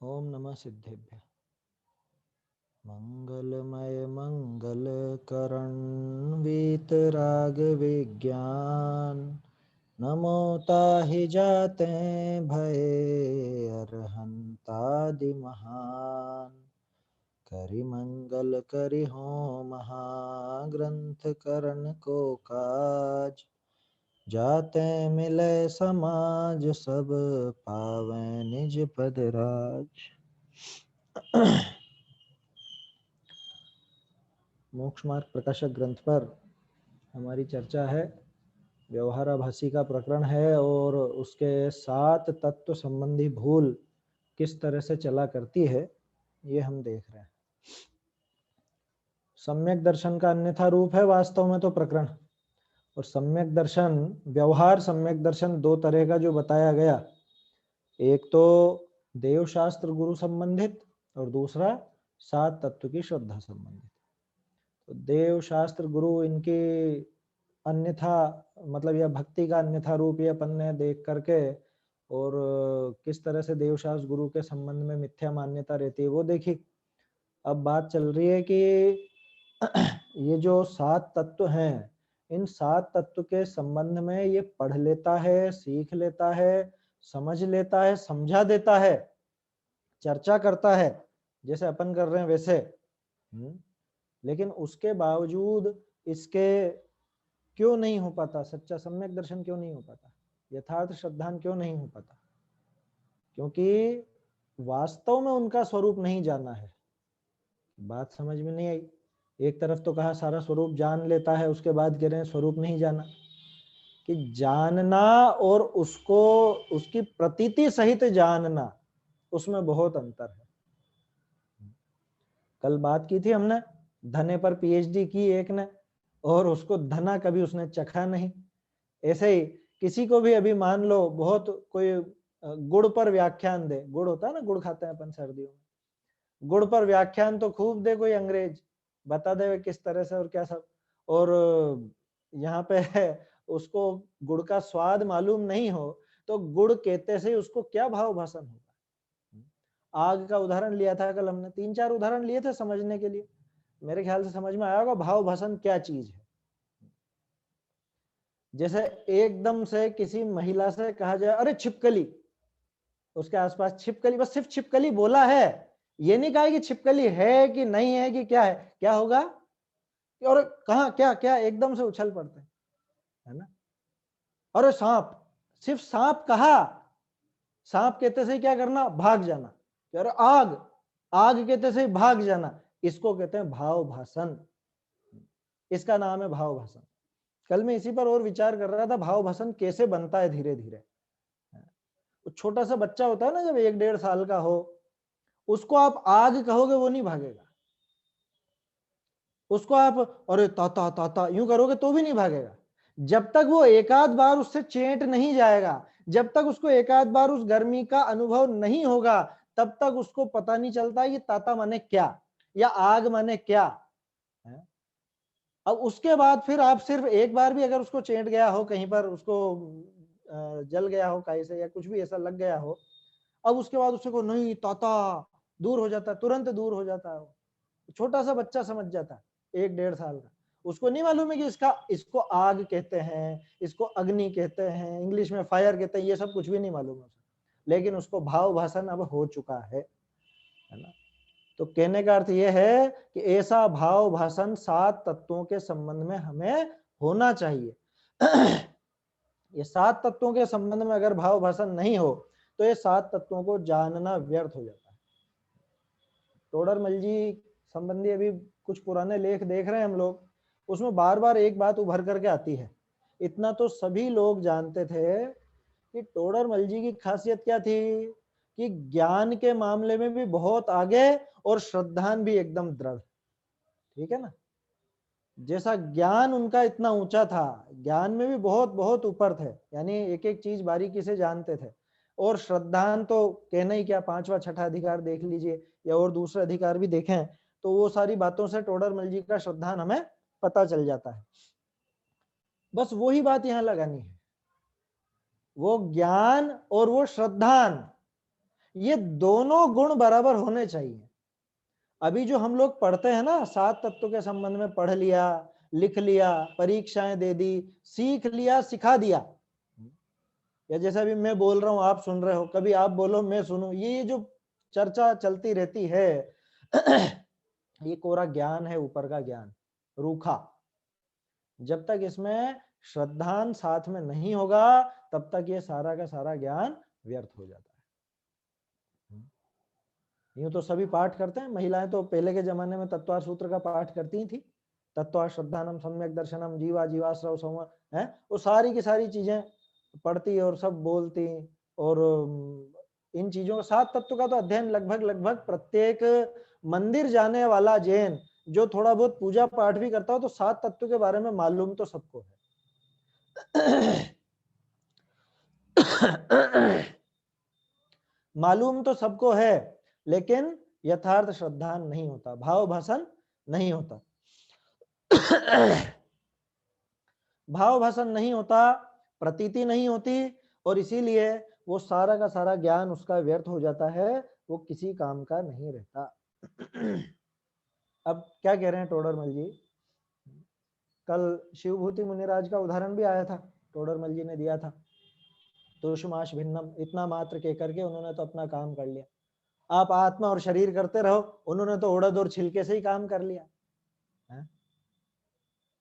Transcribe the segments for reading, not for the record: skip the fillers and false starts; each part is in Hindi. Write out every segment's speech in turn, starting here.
ओम नमः सिद्धेभ्य। मंगलमय मंगल करण वीतराग विज्ञान, नमो ताहि जाते भये अरहंतादि महान। करि मंगल करि हो महाग्रंथ करण को काज, जाते मिले समाज सब पावै निज पद राज। मोक्ष मार्ग प्रकाशक ग्रंथ पर हमारी चर्चा है। व्यवहाराभासी का प्रकरण है और उसके 7 तत्व संबंधी भूल किस तरह से चला करती है, ये हम देख रहे हैं। सम्यक दर्शन का अन्यथा रूप है वास्तव में तो प्रकरण, और सम्यक दर्शन, व्यवहार सम्यक दर्शन दो तरह का जो बताया गया, एक तो देव शास्त्र गुरु संबंधित और दूसरा 7 तत्व की श्रद्धा संबंधित। तो देव शास्त्र गुरु इनके अन्यथा मतलब यह भक्ति का अन्यथा रूप ये अपन ने देख करके, और किस तरह से देव शास्त्र गुरु के संबंध में मिथ्या मान्यता रहती है वो देखी। अब बात चल रही है कि ये जो 7 तत्व हैं, इन 7 तत्व के संबंध में ये पढ़ लेता है, सीख लेता है, समझ लेता है, समझा देता है, चर्चा करता है जैसे अपन कर रहे हैं वैसे, लेकिन उसके बावजूद इसके क्यों नहीं हो पाता, सच्चा सम्यक दर्शन क्यों नहीं हो पाता, यथार्थ श्रद्धान क्यों नहीं हो पाता? क्योंकि वास्तव में उनका स्वरूप नहीं जाना है। बात समझ में नहीं आई। एक तरफ तो कहा सारा स्वरूप जान लेता है, उसके बाद कह रहे हैं स्वरूप नहीं जाना। कि जानना और उसको उसकी प्रतीति सहित जानना, उसमें बहुत अंतर है। कल बात की थी हमने, धने पर पीएचडी की एक ने, और उसको धना कभी उसने चखा नहीं। ऐसे ही किसी को भी अभी मान लो बहुत कोई गुड़ पर व्याख्यान दे, गुड़ होता है ना, गुड़ खाते हैं अपन सर्दियों में, गुड़ पर व्याख्यान तो खूब दे कोई अंग्रेज, बता दे किस तरह से और क्या सब, और यहाँ पे उसको गुड़ का स्वाद मालूम नहीं हो तो गुड़ कहते से उसको क्या भाव भाषण होगा। आग का उदाहरण लिया था कल हमने, 3-4 उदाहरण लिए थे समझने के लिए, मेरे ख्याल से समझ में आया होगा भाव भाषण क्या चीज है। जैसे एकदम से किसी महिला से कहा जाए अरे छिपकली, उसके आसपास छिपकली, बस सिर्फ छिपकली बोला है, ये नहीं कहा कि छिपकली है कि नहीं है कि क्या है, क्या होगा और कहा क्या क्या एकदम से उछल पड़ते हैं, है ना। अरे सांप, सिर्फ सांप कहा, सांप कहते से क्या करना, भाग जाना। अरे आग, आग कहते से भाग जाना, इसको कहते हैं भाव भाषण, इसका नाम है भाव भाषण। कल मैं इसी पर और विचार कर रहा था, भाव भाषण कैसे बनता है धीरे धीरे। छोटा सा बच्चा होता है ना जब 1-1.5 साल का हो, उसको आप आग कहोगे वो नहीं भागेगा, उसको आप अरे ताता ताता यूं करोगे तो भी नहीं भागेगा। जब तक वो एक आध बार उससे चेंट नहीं जाएगा, जब तक उसको एक आध बार उस गर्मी का अनुभव नहीं होगा, तब तक उसको पता नहीं चलता ये ताता माने क्या या आग माने क्या है। अब उसके बाद फिर आप सिर्फ एक बार भी अगर उसको चेंट गया हो, कहीं पर उसको जल गया हो कहीं से या कुछ भी ऐसा लग गया हो, अब उसके बाद उसको नहीं ताता, दूर हो जाता, तुरंत दूर हो जाता है। छोटा सा बच्चा समझ जाता है 1-1.5 साल का, उसको नहीं मालूम है कि इसको आग कहते हैं, इसको अग्नि कहते हैं, इंग्लिश में फायर कहते हैं, ये सब कुछ भी नहीं मालूम है, लेकिन उसको भाव भाषण अब हो चुका है ना। तो कहने का अर्थ यह है कि ऐसा भाव भाषण 7 तत्वों के संबंध में हमें होना चाहिए। ये 7 तत्वों के संबंध में अगर भाव भाषण नहीं हो तो ये 7 तत्वों को जानना व्यर्थ हो जाता है। तोडरमल जी संबंधी अभी कुछ पुराने लेख देख रहे हैं हम लोग, उसमें बार बार एक बात उभर करके आती है। इतना तो सभी लोग जानते थे कि तोडरमल जी की खासियत क्या थी कि ज्ञान के मामले में भी बहुत आगे और श्रद्धान भी एकदम दृढ़, ठीक है ना। जैसा ज्ञान उनका इतना ऊंचा था, ज्ञान में भी बहुत बहुत ऊपर थे, यानी एक एक चीज बारीकी से जानते थे। और श्रद्धान तो कहना ही क्या, 5वां 6ठा अधिकार देख लीजिए या और दूसरे अधिकार भी देखें तो वो सारी बातों से टोडरमल जी का श्रद्धान हमें पता चल जाता है। बस वही बात यहां लगानी है, वो ज्ञान और वो श्रद्धान, ये दोनों गुण बराबर होने चाहिए। अभी जो हम लोग पढ़ते हैं ना, 7 तत्वों के संबंध में पढ़ लिया, लिख लिया, परीक्षाएं दे दी, सीख लिया, सिखा दिया, या जैसा अभी मैं बोल रहा हूं आप सुन रहे हो, कभी आप बोलो मैं सुनूं, ये जो चर्चा चलती रहती है ये कोरा ज्ञान है, ऊपर का ज्ञान, रूखा। जब तक इसमें श्रद्धान साथ में नहीं होगा तब तक ये सारा का सारा ज्ञान व्यर्थ हो जाता है। यूं तो सभी पाठ करते हैं, महिलाएं तो पहले के जमाने में तत्वार सूत्र का पाठ करती थी, तत्वा श्रद्धानम सम्यक दर्शनम जीवा जीवाश्रव संवर है, वो सारी की सारी चीजें पढ़ती और सब बोलती। और इन चीजों का, 7 तत्व का तो अध्ययन लगभग लगभग प्रत्येक मंदिर जाने वाला जैन जो थोड़ा बहुत पूजा पाठ भी करता हो तो 7 तत्व के बारे में मालूम तो सबको है। मालूम तो सबको है, लेकिन यथार्थ श्रद्धा नहीं होता, भाव भाषण नहीं होता। भाव भाषण नहीं होता, प्रतीति नहीं होती, और इसीलिए वो सारा का सारा ज्ञान उसका व्यर्थ हो जाता है, वो किसी काम का नहीं रहता। अब क्या कह रहे हैं टोडरमल जी, कल शिवभूति मुनिराज का उदाहरण भी आया था, टोडरमल जी ने दिया था, तुषमाश भिन्नम, इतना मात्र कह करके उन्होंने तो अपना काम कर लिया। आप आत्मा और शरीर करते रहो, उन्होंने तो उड़द और छिलके से ही काम कर लिया है?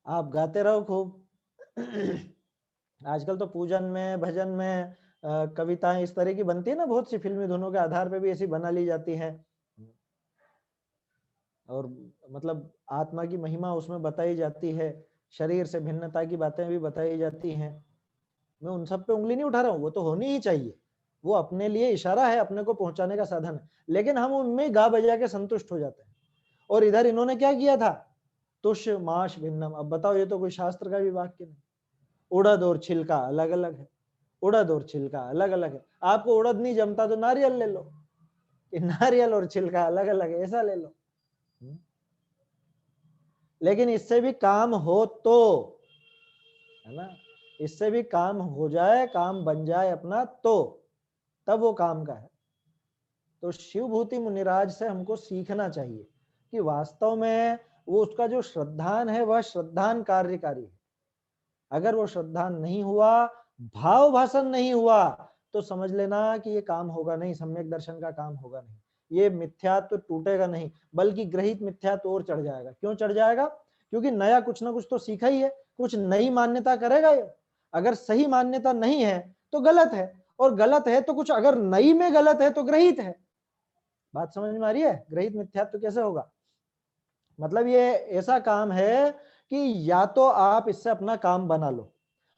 आप गाते रहो खूब। आजकल तो पूजन में, भजन में कविताएं इस तरह की बनती है ना, बहुत सी फिल्मी धुनों के आधार पे भी ऐसी बना ली जाती है, और मतलब आत्मा की महिमा उसमें बताई जाती है, शरीर से भिन्नता की बातें भी बताई जाती हैं। मैं उन सब पे उंगली नहीं उठा रहा हूँ, वो तो होनी ही चाहिए, वो अपने लिए इशारा है, अपने को पहुंचाने का साधन है, लेकिन हम उनमें गा बजा के संतुष्ट हो जाते हैं। और इधर इन्होंने क्या किया था, तुष माश भिन्नम। अब बताओ, ये तो कोई शास्त्र का भी वाक्य नहीं, उड़द और छिलका अलग अलग है, उड़द और छिलका अलग अलग है। आपको उड़द नहीं जमता तो नारियल ले लो, कि नारियल और छिलका अलग अलग है, ऐसा ले लो। लेकिन इससे भी काम हो तो, है ना, इससे भी काम हो जाए, काम बन जाए अपना, तो तब वो काम का है। तो शिवभूति मुनिराज से हमको सीखना चाहिए कि वास्तव में वो उसका जो श्रद्धान है वह श्रद्धान कार्यकारी है। अगर वो श्रद्धान नहीं हुआ, भाव भाषण नहीं हुआ, तो समझ लेना कि ये काम होगा नहीं, सम्यक दर्शन का काम होगा नहीं, ये मिथ्यात्व तो टूटेगा नहीं, बल्कि ग्रहित मिथ्यात्व और चढ़ जाएगा। क्यों चढ़ जाएगा? क्योंकि नया कुछ ना कुछ तो सीखा ही है, कुछ नई मान्यता करेगा ये। अगर सही मान्यता नहीं है तो गलत है, और गलत है तो कुछ अगर नई में गलत है तो ग्रहित है। बात समझ में आ रही है? ग्रहित मिथ्यात्व कैसे होगा? मतलब ये ऐसा काम है कि या तो आप इससे अपना काम बना लो,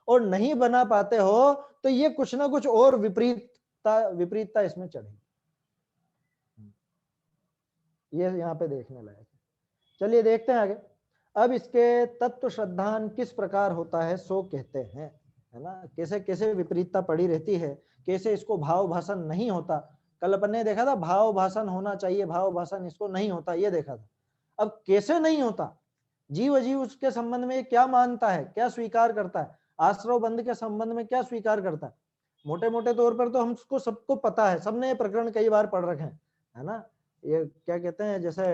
और नहीं बना पाते हो तो ये कुछ ना कुछ और विपरीतता इसमें चढ़ेगी। ये यहाँ पे देखने लायक है। चलिए देखते हैं आगे। अब इसके तत्व श्रद्धान किस प्रकार होता है सो कहते हैं, है ना, कैसे कैसे विपरीतता पड़ी रहती है, कैसे इसको भाव भाषण नहीं होता। कल अपन ने देखा था भाव भाषण होना चाहिए, भाव भाषण इसको नहीं होता, ये देखा था। अब कैसे नहीं होता, जीव अजीव उसके संबंध में क्या मानता है, क्या स्वीकार करता है, आश्रव बंध के संबंध में क्या स्वीकार करता है। मोटे मोटे तौर पर तो हमको सबको पता है, सबने ये प्रकरण कई बार पढ़ रखे हैं, है ना। ये क्या कहते हैं, जैसे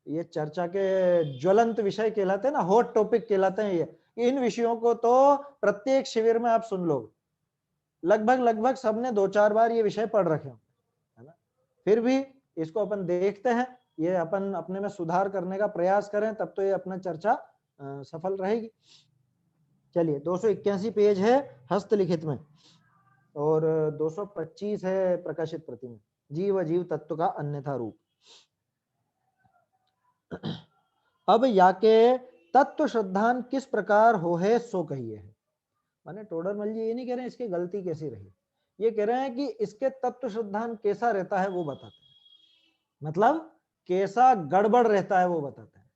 ये चर्चा के ज्वलंत विषय कहलाते हैं ना, हॉट टॉपिक कहलाते हैं ये। इन विषयों को तो प्रत्येक शिविर में आप सुन लोगे, लगभग लगभग सबने 2-4 बार ये विषय पढ़ रखे है ना। फिर भी इसको अपन देखते हैं, ये अपन अपने में सुधार करने का प्रयास करें, तब तो ये अपना चर्चा सफल रहेगी। चलिए 281 पेज है हस्तलिखित में, और 225 है प्रकाशित प्रति में, जीव अजीव तत्व का अन्यथा रूप। अब याके तत्व श्रद्धान किस प्रकार हो है सो कहिए है। माने टोडरमल जी ये नहीं कह रहे हैं इसकी गलती कैसी रही, ये कह रहे हैं कि इसके तत्व श्रद्धान कैसा रहता है वो बताते हैं, मतलब कैसा गड़बड़ रहता है वो बताते हैं।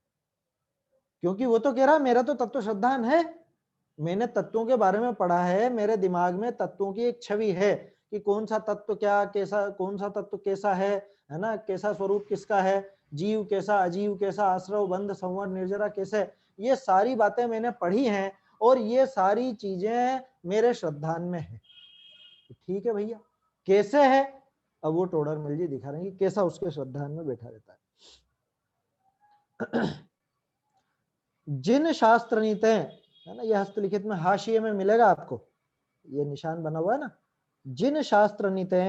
क्योंकि वो तो कह रहा है मेरा तो तत्व श्रद्धान है, मैंने तत्वों के बारे में पढ़ा है, मेरे दिमाग में तत्वों की एक छवि है कि कौन सा तत्व क्या कैसा, कौन सा तत्व कैसा है ना, कैसा स्वरूप किसका है, जीव कैसा, अजीव कैसा, आश्रव बंध संवर निर्जरा कैसे, ये सारी बातें मैंने पढ़ी हैं, और ये सारी चीजें मेरे श्रद्धान में है। ठीक है भैया, कैसे है? अब वो टोडरमल जी दिखा रहे हैं कि कैसा उसके श्रद्धान में बैठा रहता है। जिन शास्त्र नीते है ना, ये हस्तलिखित में हाशिए में मिलेगा आपको, ये निशान बना हुआ है ना, जिन शास्त्र नीते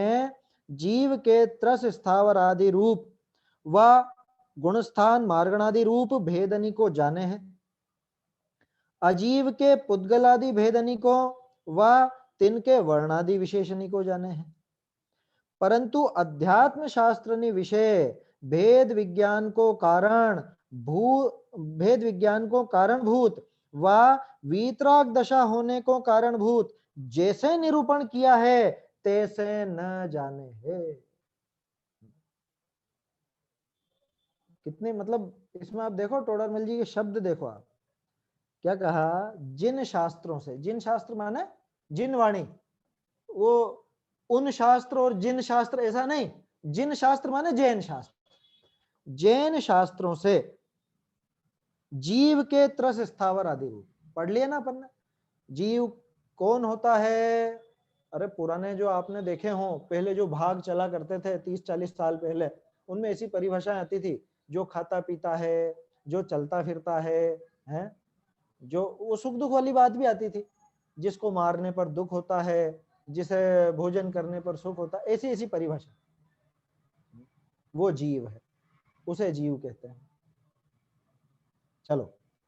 जीव के त्रस स्थावर आदि रूप व गुणस्थान मार्गणादि रूप भेदनी को जाने हैं, अजीव के पुद्गलादि भेदनी को व तिनके वर्णादि विशेषणी को जाने हैं, परंतु अध्यात्म शास्त्र ने विषय भेद विज्ञान को कारणभूत व वीतराग दशा होने को कारणभूत जैसे निरूपण किया है तैसे न जाने है। कितने मतलब इसमें आप देखो टोडरमल जी के शब्द देखो, आप क्या कहा, जिन शास्त्रों से, जिन शास्त्र माने जिन वाणी, वो उन शास्त्र और जिन शास्त्र ऐसा नहीं, जिन शास्त्र माने जैन शास्त्र, जैन शास्त्रों से जीव के त्रस स्थावर आदि रूप पढ़ लिया ना अपन ने। जीव कौन होता है, अरे पुराने जो आपने देखे हो पहले जो भाग चला करते थे 30-40 साल पहले, उनमें ऐसी परिभाषाएं आती थी, जो खाता पीता है, जो चलता फिरता है, जो वो सुख दुख वाली बात भी आती थी, जिसको मारने पर दुख होता है, जिसे भोजन करने पर सुख होता है, ऐसी ऐसी परिभाषा, वो जीव है, उसे जीव कहते हैं। चलो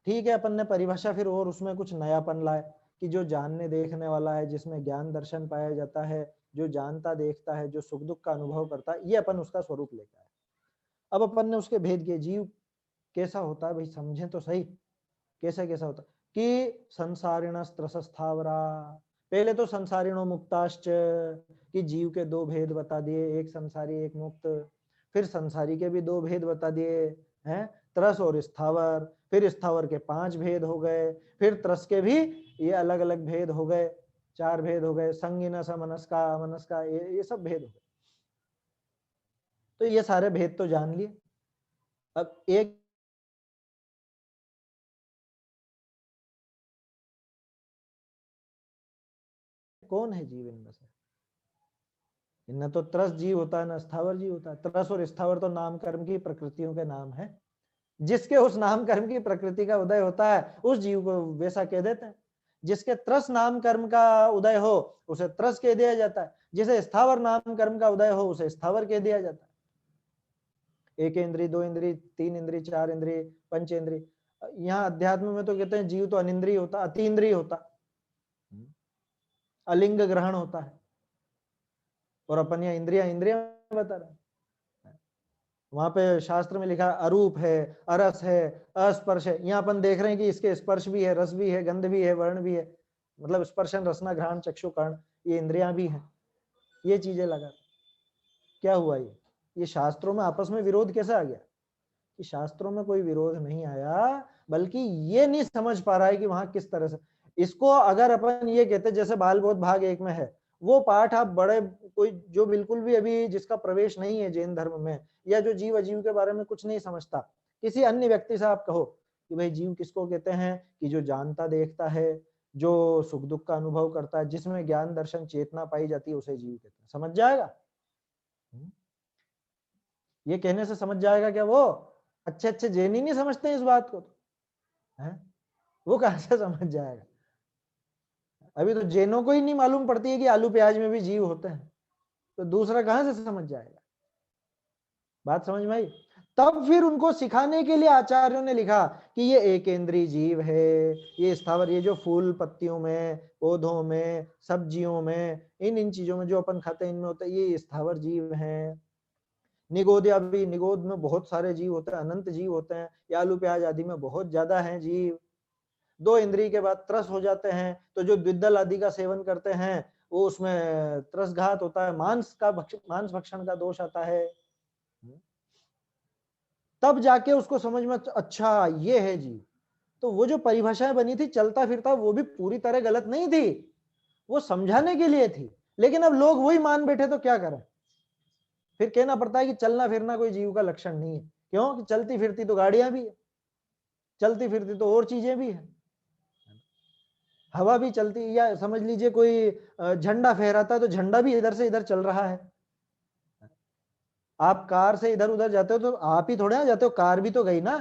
ठीक है, अपन ने परिभाषा फिर और उसमें कुछ नयापन लाए कि जो जानने देखने वाला है, जिसमें ज्ञान दर्शन पाया जाता है, जो जानता देखता है, जो सुख दुख का अनुभव करता है, ये अपन उसका स्वरूप लेकर आए। अब अपन ने उसके भेद किए, जीव कैसा होता है भाई, समझें तो सही, कैसा कैसा होता कि संसारिण त्रसस्थावरा, पहले तो संसारिणो मुक्ताश्च, कि जीव के दो भेद बता दिए, एक संसारी एक मुक्त, फिर संसारी के भी दो भेद बता दिए हैं, त्रस और स्थावर, फिर स्थावर के 5 भेद हो गए, फिर त्रस के भी ये अलग अलग भेद हो गए, 4 भेद हो गए, संगीन समनस्का अमनस्का, ये सब भेद हो गए। तो ये सारे भेद तो जान लिए। अब एक कौन है जीव इनमें से, इनमें तो त्रस जीव होता है ना स्थावर जीव होता है। त्रस और स्थावर तो नाम कर्म की प्रकृतियों के नाम है, जिसके उस नाम कर्म की प्रकृति का उदय होता है उस जीव को वैसा कह देते हैं। जिसके त्रस नाम कर्म का उदय हो उसे त्रस कह दिया जाता है, जिसे स्थावर नाम कर्म का उदय हो उसे स्थावर कह दिया जाता है। 1 इंद्री, 2 इंद्री, 3 इंद्री, 4 इंद्री, पंचेंद्री। यहाँ अध्यात्म में तो कहते हैं जीव तो अनिंद्रिय होता, अतीन्द्रिय होता, अलिंग ग्रहण होता है, और अपन यहाँ इंद्रिया इंद्रिया बता रहे हैं। वहां पे शास्त्र में लिखा अरूप है, अरस है, अस्पर्श है। यहाँ अपन देख रहे हैं कि इसके स्पर्श भी है, रस भी है, गंध भी है, वर्ण भी है, मतलब स्पर्शन रसना घ्राण चक्षु कर्ण, ये इंद्रियां भी हैं। ये चीजें लगा, क्या हुआ ये शास्त्रों में आपस में विरोध कैसे आ गया, कि शास्त्रों में कोई विरोध नहीं आया, बल्कि ये नहीं समझ पा रहा है कि वहां किस तरह से इसको, अगर अपन ये कहते जैसे बाल बोध भाग 1 में है, वो पाठ आप बड़े कोई जो बिल्कुल भी अभी जिसका प्रवेश नहीं है जैन धर्म में, या जो जीव अजीव के बारे में कुछ नहीं समझता, किसी अन्य व्यक्ति से आप कहो कि भाई जीव किसको कहते हैं, कि जो जानता देखता है, जो सुख दुख का अनुभव करता है, जिसमें ज्ञान दर्शन चेतना पाई जाती है, उसे जीव कहते हैं। समझ जाएगा, ये कहने से समझ जाएगा क्या वो? अच्छे अच्छे जैन ही नहीं समझते हैं इस बात को तो, है वो कहां से समझ जाएगा? अभी तो जैनों को ही नहीं मालूम पड़ती है कि आलू प्याज में भी जीव होते हैं, तो दूसरा कहां से समझ जाएगा? बात समझ में आई? तब फिर उनको सिखाने के लिए आचार्यों ने लिखा कि ये एकेंद्रीय जीव है, ये स्थावर, ये जो फूल पत्तियों में, पौधों में, सब्जियों में, इन चीजों में जो अपन खाते हैं इनमें होता है, ये स्थावर जीव हैं। निगोद, या भी निगोद में बहुत सारे जीव होते हैं, अनंत जीव होते हैं, या आलू प्याज आदि में बहुत ज्यादा हैं जीव। 2 इंद्रिय के बाद त्रस हो जाते हैं, तो जो द्विदल आदि का सेवन करते हैं वो उसमें त्रसघात होता है, मांस भक्षण का दोष आता है। तब जाके उसको समझ में अच्छा ये है जीव। तो वो जो परिभाषाएं बनी थी चलता फिरता, वो भी पूरी तरह गलत नहीं थी, वो समझाने के लिए थी, लेकिन अब लोग वही मान बैठे तो क्या करें? फिर कहना पड़ता है कि चलना फिरना कोई जीव का लक्षण नहीं है। क्यों? कि चलती फिरती तो गाड़ियां भी है, चलती फिरती तो और चीजें भी है, हवा भी चलती, या समझ लीजिए कोई झंडा फहराता है तो झंडा भी इधर से इधर चल रहा है। आप कार से इधर उधर जाते हो तो आप ही थोड़े ना जाते हो, कार भी तो गई ना,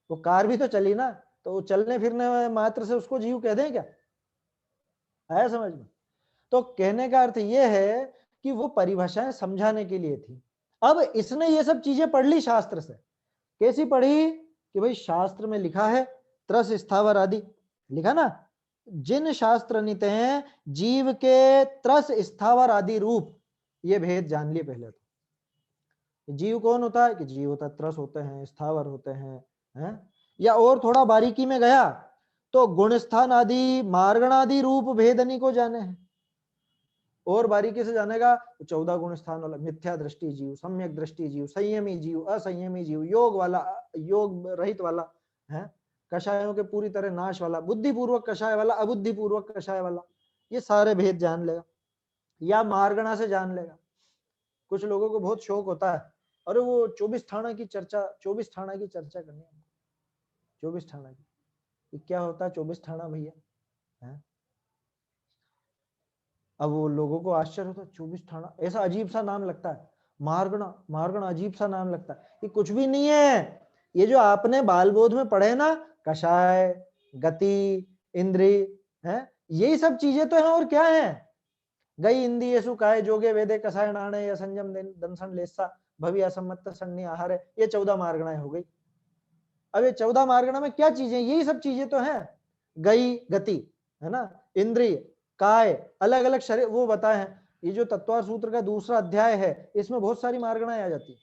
वो कार भी तो चली ना, तो वो चलने फिरने मात्र से उसको जीव कह दें क्या? है समझ में? तो कहने का अर्थ ये है कि वो परिभाषाएं समझाने के लिए थी। अब इसने ये सब चीजें पढ़ ली शास्त्र से। कैसी पढ़ी? कि भाई शास्त्र में लिखा है त्रस स्थावर आदि, लिखा ना, जिन शास्त्र नीते हैं जीव के त्रस स्थावर आदि रूप, ये भेद जान लिए पहले तो। जीव कौन होता है? कि जीव होता है त्रस होते हैं, स्थावर होते हैं? या और थोड़ा बारीकी में गया तो गुणस्थान आदि मार्गण आदि रूप भेदनी को जाने हैं। और बारीकी से जानेगा तो 14 गुण स्थान वाला मिथ्या दृष्टि जीव, सम्यक दृष्टि जीव, संयमी जीव, असंयमी जीव, योग वाला, योग रहित वाला है, कषायों के पूरी तरह नाश वाला, बुद्धिपूर्वक कषाय वाला, अबुद्धिपूर्वक कषाय वाला, ये सारे भेद जान लेगा। या मार्गणा से जान लेगा। कुछ लोगों को बहुत शौक होता है, अरे वो 24 ठाणा की चर्चा, 24 ठाणा की चर्चा करनी है, 24 ठाणा की, क्या होता है 24 ठाणा भैया? है अब वो लोगों को आश्चर्य होता है, 24 ठाणा, ऐसा अजीब सा नाम लगता है, मारगणा, मारगणा अजीब सा नाम लगता है। ये कुछ भी नहीं है, ये जो आपने बाल बोध में पढ़े ना, कषाय, गति, इंद्री, है, यही सब चीजें तो हैं, और क्या है? गई इंदी येसु काय जोगे वेदे कषाय नाणे या संयम दंसन लेसा भवि असम्मत सन्नी आहार है, ये 14 मार्गणाएं हो गई। अब ये 14 मार्गणा में क्या चीजें? यही सब चीजें तो हैं, गई गति, है ना, इंद्रिय, काय, अलग अलग शरीर, वो बताए हैं। ये जो तत्वार सूत्र का दूसरा अध्याय है, इसमें बहुत सारी मार्गणाएं आ जाती है।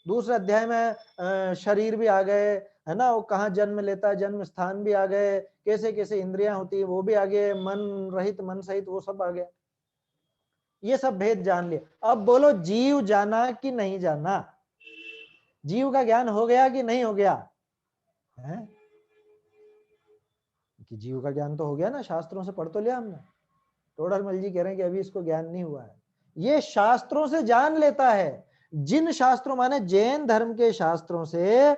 दूसरे अध्याय में शरीर भी आ गए, है ना, वो कहाँ जन्म लेता है, जन्म स्थान भी आ गए, कैसे कैसे इंद्रियां होती है वो भी आ गए, मन रहित मन सहित वो सब आ गया। ये सब भेद जान लिए। अब बोलो जीव जाना कि नहीं जाना? जीव का ज्ञान हो गया कि नहीं हो गया? है कि जीव का ज्ञान तो हो गया ना, शास्त्रों से पढ़ तो लिया हमने। टोडरमल जी कह रहे हैं कि अभी इसको ज्ञान नहीं हुआ है। ये शास्त्रों से जान लेता है। जिन शास्त्रों, माने जैन धर्म के शास्त्रों से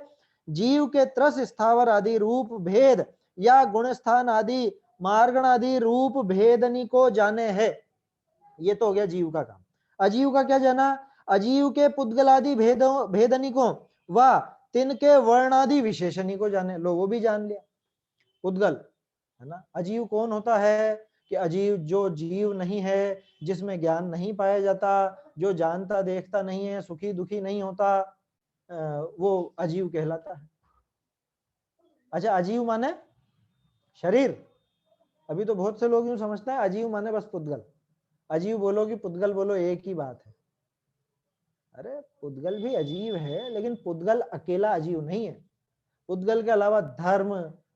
जीव के त्रस स्थावर आदि रूप भेद या गुणस्थान आदि मार्गण आदि रूप भेदनी को जाने है, ये तो हो गया जीव का काम। अजीव का क्या जाना? अजीव के पुद्गलादि भेदों भेदनी को व तिनके वर्णादि विशेषणी को जाने लो, वो भी जान लिया। पुद्गल, है ना, अजीव कौन होता है? कि अजीव जो जीव नहीं है, जिसमें ज्ञान नहीं पाया जाता, जो जानता देखता नहीं है, सुखी दुखी नहीं होता, वो अजीव कहलाता है। अच्छा, अजीव माने शरीर? अभी तो बहुत से लोग यूं समझते हैं अजीव माने बस पुद्गल। अजीव बोलो कि पुद्गल बोलो, एक ही बात है। अरे पुद्गल भी अजीव है, लेकिन पुद्गल अकेला अजीव नहीं है। पुद्गल के अलावा धर्म,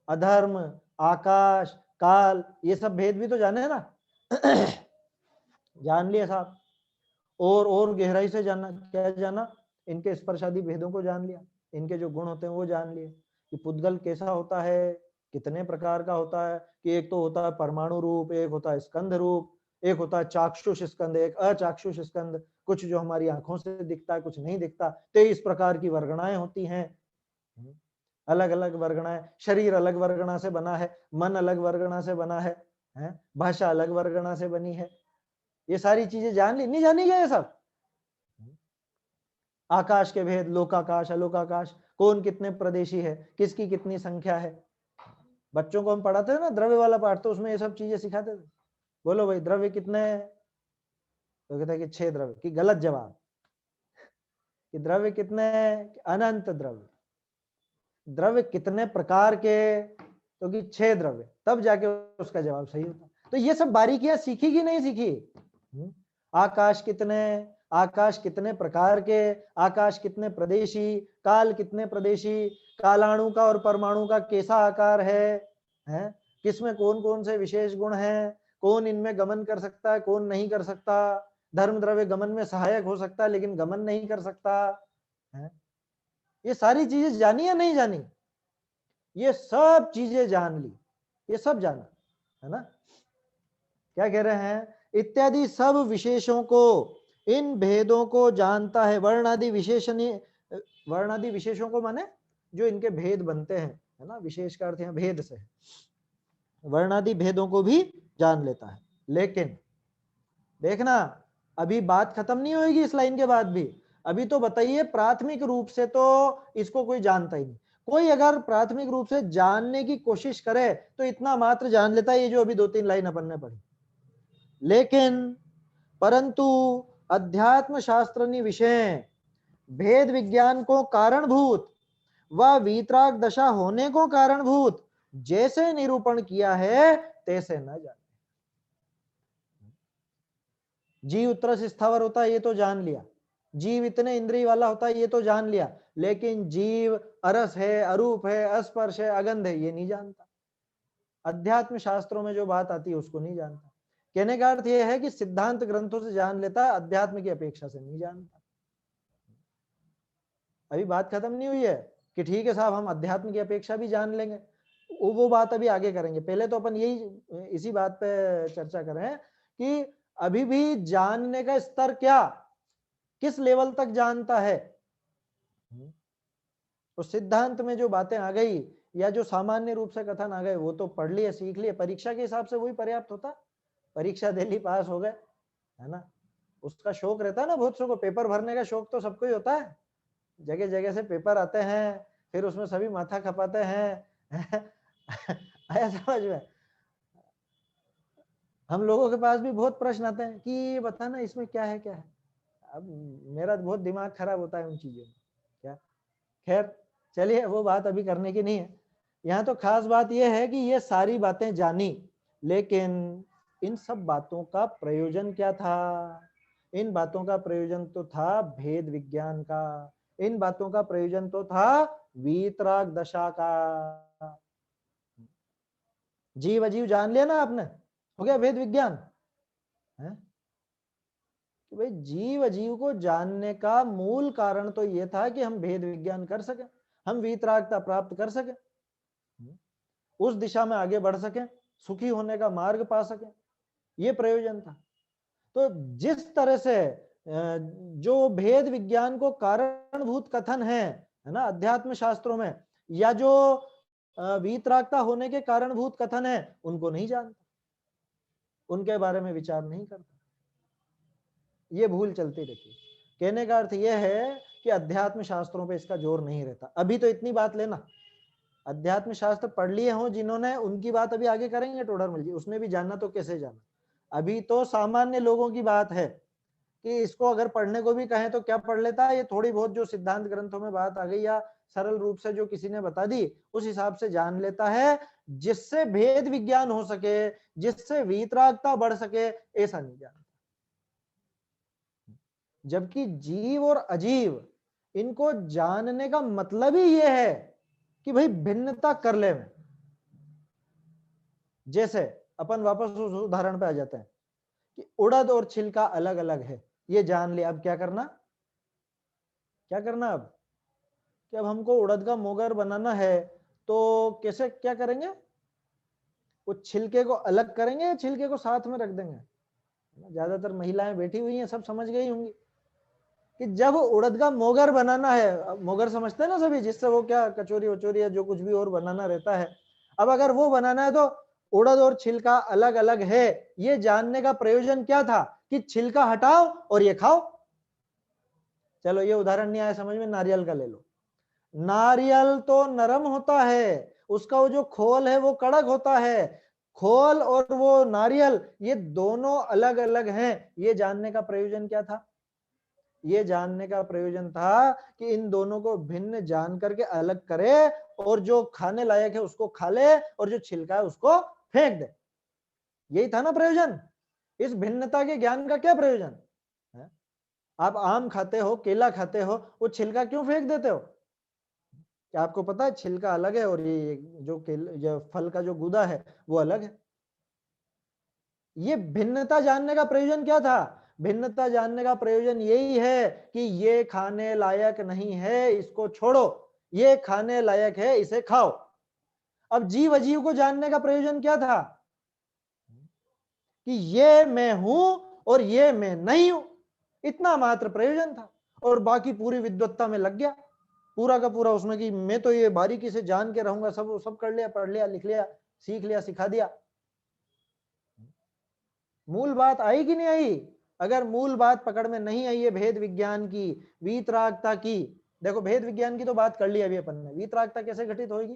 अधर्म, आकाश, काल, ये सब भेद भी तो जाने हैं ना। जान लिया साहब। और गहराई से जानना, क्या जाना? इनके स्पर्शादि भेदों को जान लिया, इनके जो गुण होते हैं वो जान लिए, कि पुद्गल कैसा होता है, कितने प्रकार का होता है, कि एक तो होता है परमाणु रूप, एक होता है स्कंध रूप, एक होता है चाक्षुष स्कंद, एक अचाक्षुष स्कंद, कुछ जो हमारी आंखों से दिखता है, कुछ नहीं दिखता। 23 प्रकार की वर्गणाएं होती हैं, अलग अलग वर्गणाएं। शरीर अलग वर्गणा से बना है, मन अलग वर्गणा से बना है, भाषा अलग वर्गणा से बनी है। ये सारी चीजें जान ली, नहीं जानी क्या ये सब? आकाश के भेद, लोकाकाश, अलोकाकाश, कौन कितने प्रदेशी है, किसकी कितनी संख्या है। बच्चों को हम पढ़ाते थे ना द्रव्य वाला पाठ, तो उसमें ये सब चीजें सिखाते थे। बोलो भाई द्रव्य कितने हैं? तो कहता है कि 6 द्रव्य। कि गलत जवाब। कि द्रव्य कितने हैं? अनंत द्रव्य। द्रव्य कितने प्रकार के? तो कि 6 द्रव्य। तब जाके उसका जवाब सही होता। तो ये सब बारीकियां सीखी कि नहीं सीखी? आकाश कितने, आकाश कितने प्रकार के, आकाश कितने प्रदेशी, काल कितने प्रदेशी, कालाणु का और परमाणु का कैसा आकार है? किसमें कौन कौन से विशेष गुण हैं, कौन इनमें गमन कर सकता है, कौन नहीं कर सकता। धर्म द्रव्य गमन में सहायक हो सकता है, लेकिन गमन नहीं कर सकता है। ये सारी चीजें जानी या नहीं जानी? ये सब चीजें जान ली, ये सब जाना, है ना। क्या कह रहे हैं? इत्यादि सब विशेषों को, इन भेदों को जानता है। वर्णादि विशेषणी, वर्णादि विशेषों को माने जो इनके भेद बनते हैं, है ना। विशेष का अर्थ यहाँ भेद से है। वर्णादि भेदों को भी जान लेता है। लेकिन देखना, अभी बात खत्म नहीं होगी इस लाइन के बाद भी। अभी तो बताइए, प्राथमिक रूप से तो इसको कोई जानता ही नहीं। कोई अगर प्राथमिक रूप से जानने की कोशिश करे तो इतना मात्र जान लेता है, ये जो अभी 2-3 लाइन अपन ने पढ़ी। लेकिन परंतु अध्यात्म शास्त्रनी विषय भेद विज्ञान को कारणभूत व वीतराग दशा होने को कारणभूत जैसे निरूपण किया है तैसे न जाने। जीव उत्तर से स्थावर होता है ये तो जान लिया, जीव इतने इंद्रिय वाला होता है ये तो जान लिया, लेकिन जीव अरस है, अरूप है, अस्पर्श है, अगंध है, ये नहीं जानता। अध्यात्म शास्त्रों में जो बात आती है उसको नहीं जानता। कहने का अर्थ यह है कि सिद्धांत ग्रंथों से जान लेता है, अध्यात्म की अपेक्षा से नहीं जानता। अभी बात खत्म नहीं हुई है कि ठीक है साहब हम अध्यात्म की अपेक्षा भी जान लेंगे, वो बात अभी आगे करेंगे। पहले तो अपन यही इसी बात पे चर्चा करें कि अभी भी जानने का स्तर क्या, किस लेवल तक जानता है। तो सिद्धांत में जो बातें आ गई या जो सामान्य रूप से कथन आ गए वो तो पढ़ लिए, सीख लिए, परीक्षा के हिसाब से वही पर्याप्त होता। परीक्षा दे ली, पास हो गए, है ना। उसका शौक रहता है ना बहुत सौ को, पेपर भरने का शौक तो सबको ही होता है। जगह जगह से पेपर आते हैं, फिर उसमें सभी माथा खपाते हैं आया समझ में। हम लोगों के पास भी बहुत प्रश्न आते हैं कि ये बताना इसमें क्या है क्या है। अब मेरा बहुत दिमाग खराब होता है उन चीजों में। क्या, खैर चलिए वो बात अभी करने की नहीं है। यहाँ तो खास बात यह है कि ये सारी बातें जानी, लेकिन इन सब बातों का प्रयोजन क्या था। इन बातों का प्रयोजन तो था भेद विज्ञान का, इन बातों का प्रयोजन तो था वीतराग दशा का। जीव अजीव जान लिया ना आपने, हो गया भेद विज्ञान है। कि भाई जीव अजीव को जानने का मूल कारण तो यह था कि हम भेद विज्ञान कर सके, हम वीतरागता प्राप्त कर सके, उस दिशा में आगे बढ़ सके, सुखी होने का मार्ग पा सके, ये प्रयोजन था। तो जिस तरह से जो भेद विज्ञान को कारणभूत कथन है ना अध्यात्म शास्त्रों में, या जो वीतरागता होने के कारणभूत कथन है, उनको नहीं जानता, उनके बारे में विचार नहीं करता, ये भूल चलती रहती है। कहने का अर्थ यह है कि अध्यात्म शास्त्रों पे इसका जोर नहीं रहता। अभी तो इतनी बात लेना, अध्यात्म शास्त्र पढ़ लिए हों जिन्होंने, उनकी बात अभी आगे करेंगे टोडरमल जी, उसने भी जानना तो कैसे जाना। अभी तो सामान्य लोगों की बात है कि इसको अगर पढ़ने को भी कहें तो क्या पढ़ लेता है, ये थोड़ी बहुत जो सिद्धांत ग्रंथों में बात आ गई या सरल रूप से जो किसी ने बता दी उस हिसाब से जान लेता है, जिससे भेद विज्ञान हो सके, जिससे वीतरागता बढ़ सके, ऐसा नहीं जानता। जबकि जीव और अजीव, इनको जानने का मतलब ही यह है कि भाई भिन्नता कर ले में। जैसे अपन वापस उस उदाहरण पे आ जाते हैं कि उड़द और छिलका अलग अलग है, ये जान लिया। अब क्या करना, क्या करना अब कि अब हमको उड़द का मोगर बनाना है तो कैसे क्या करेंगे, वो छिलके को अलग करेंगे या छिलके को साथ में रख देंगे। ज्यादातर महिलाएं बैठी हुई हैं, सब समझ गई होंगी कि जब उड़द का मोगर बनाना है, मोगर समझते हैं ना सभी, जिससे वो क्या कचौरी वचोरी या जो कुछ भी और बनाना रहता है, अब अगर वो बनाना है तो उड़द और छिलका अलग अलग है, ये जानने का प्रयोजन क्या था कि छिलका हटाओ और ये खाओ। चलो ये उदाहरण नहीं आया समझ में, नारियल का ले लो। नारियल तो नरम होता है, उसका वो जो खोल है वो कड़क होता है, खोल और वो नारियल ये दोनों अलग अलग हैं, ये जानने का प्रयोजन क्या था। ये जानने का प्रयोजन था कि इन दोनों को भिन्न जान करके अलग करे, और जो खाने लायक है उसको खा ले और जो छिलका है उसको फेंक दे। यही था ना प्रयोजन। इस भिन्नता के ज्ञान का क्या प्रयोजन है। आप आम खाते हो, केला खाते हो, वो छिलका क्यों फेंक देते हो। क्या आपको पता है छिलका अलग है और ये जो फल का जो गूदा है वो अलग है। ये भिन्नता जानने का प्रयोजन क्या था। भिन्नता जानने का प्रयोजन यही है कि ये खाने लायक नहीं है, इसको छोड़ो, ये खाने लायक है, इसे खाओ। अब जीव अजीव को जानने का प्रयोजन क्या था कि ये मैं हूं और ये मैं नहीं हूं, इतना मात्र प्रयोजन था। और बाकी पूरी विद्वत्ता में लग गया पूरा का पूरा उसमें कि मैं तो ये बारीकी से जान के रहूंगा, सब सब कर लिया, पढ़ लिया, लिख लिया, सीख लिया, सिखा दिया। मूल बात आई कि नहीं आई। अगर मूल बात पकड़ में नहीं आई है भेद विज्ञान की, वीतरागता की, देखो भेद विज्ञान की तो बात कर ली अभी अपन ने, वीतरागता कैसे घटित होगी?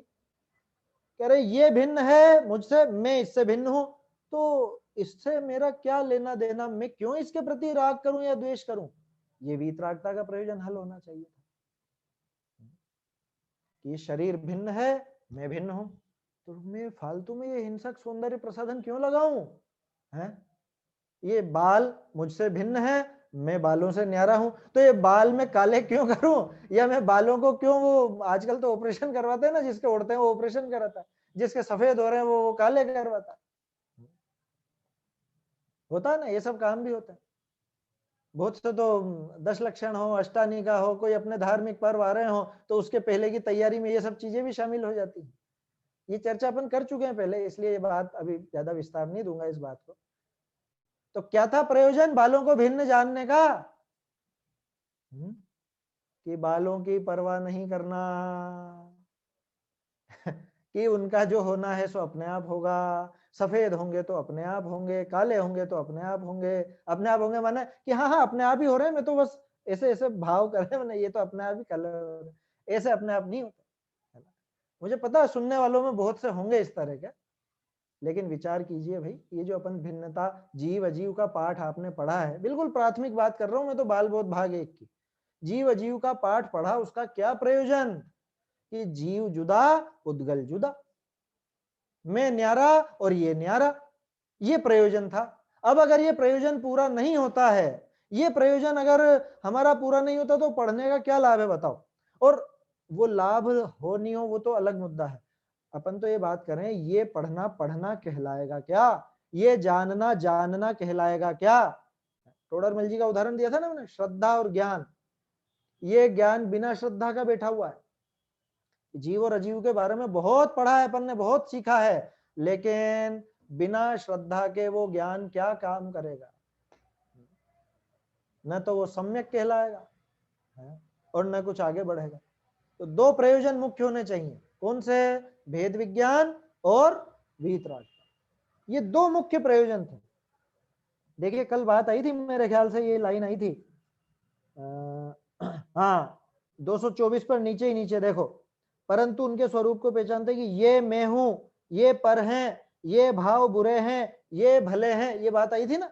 कह रहे ये भिन्न है मुझसे, मैं इससे भिन्न हूं, तो इससे मेरा क्या लेना देना, मैं क्यों इसके प्रति राग करूं या द्वेष करूं? ये वीतरागता का प्रयोजन हल होना चाहिए था कि शरीर भिन्न है, मैं भिन्न हूं, तो मैं फालतू में ये हिंसक सौंदर्य प्रसाधन क्यों लगाऊं? है ये बाल मुझसे भिन्न है, मैं बालों से न्यारा हूं, तो ये बाल में काले क्यों करूं, या मैं बालों को क्यों, वो आजकल तो ऑपरेशन करवाते हैं ना, जिसके उड़ते हैं वो ऑपरेशन कराता है, जिसके सफेद हो रहे हैं वो काले करवाता है। होता है ना, ये सब काम भी होता है। बहुत से तो 10 लक्षण हो, अष्टानी का हो, कोई अपने धार्मिक पर्व आ रहे हो, तो उसके पहले की तैयारी में ये सब चीजें भी शामिल हो जाती है। ये चर्चा अपन कर चुके हैं पहले, इसलिए ये बात अभी ज्यादा विस्तार नहीं दूंगा इस बात को। तो क्या था प्रयोजन बालों को भिन्न जानने का? कि बालों की परवाह नहीं करना कि उनका जो होना है सो अपने आप होगा, सफेद होंगे तो अपने आप होंगे, काले होंगे तो अपने आप होंगे। अपने आप होंगे माने कि हाँ हाँ अपने आप ही हो रहे हैं, मैं तो बस ऐसे ऐसे भाव कर रहे हैं, ये तो अपने आप ही कलर, ऐसे अपने आप नहीं होता है ना। मुझे पता है सुनने वालों में बहुत से होंगे इस तरह के, लेकिन विचार कीजिए भाई, ये जो अपन भिन्नता जीव अजीव का पाठ आपने पढ़ा है, बिल्कुल प्राथमिक बात कर रहा हूं मैं तो, बाल बोध भाग 1 की, जीव अजीव का पाठ पढ़ा, उसका क्या प्रयोजन? कि जीव जुदा, उद्गल जुदा, मैं न्यारा और ये न्यारा, ये प्रयोजन था। अब अगर ये प्रयोजन पूरा नहीं होता है, ये प्रयोजन अगर हमारा पूरा नहीं होता, तो पढ़ने का क्या लाभ है बताओ? और वो लाभ हो नहीं हो वो तो अलग मुद्दा है, अपन तो ये बात करें, ये पढ़ना पढ़ना कहलाएगा क्या? ये जानना जानना कहलाएगा क्या? टोडरमल जी का उदाहरण दिया था ना मैंने, श्रद्धा और ज्ञान। ये ज्ञान बिना श्रद्धा का बैठा हुआ है। जीव और अजीव के बारे में बहुत पढ़ा है अपन ने, बहुत सीखा है, लेकिन बिना श्रद्धा के वो ज्ञान क्या काम करेगा? न तो वो सम्यक कहलाएगा और न कुछ आगे बढ़ेगा। तो 2 प्रयोजन मुख्य होने चाहिए, कौन से? भेद विज्ञान और वीतरागता, ये 2 मुख्य प्रयोजन थे। देखिए कल बात आई थी, मेरे ख्याल से ये लाइन आई थी, हाँ 224 पर नीचे ही नीचे देखो, परंतु उनके स्वरूप को पहचानते कि ये मैं हूं, ये पर हैं, ये भाव बुरे हैं, ये भले हैं, ये बात आई थी ना।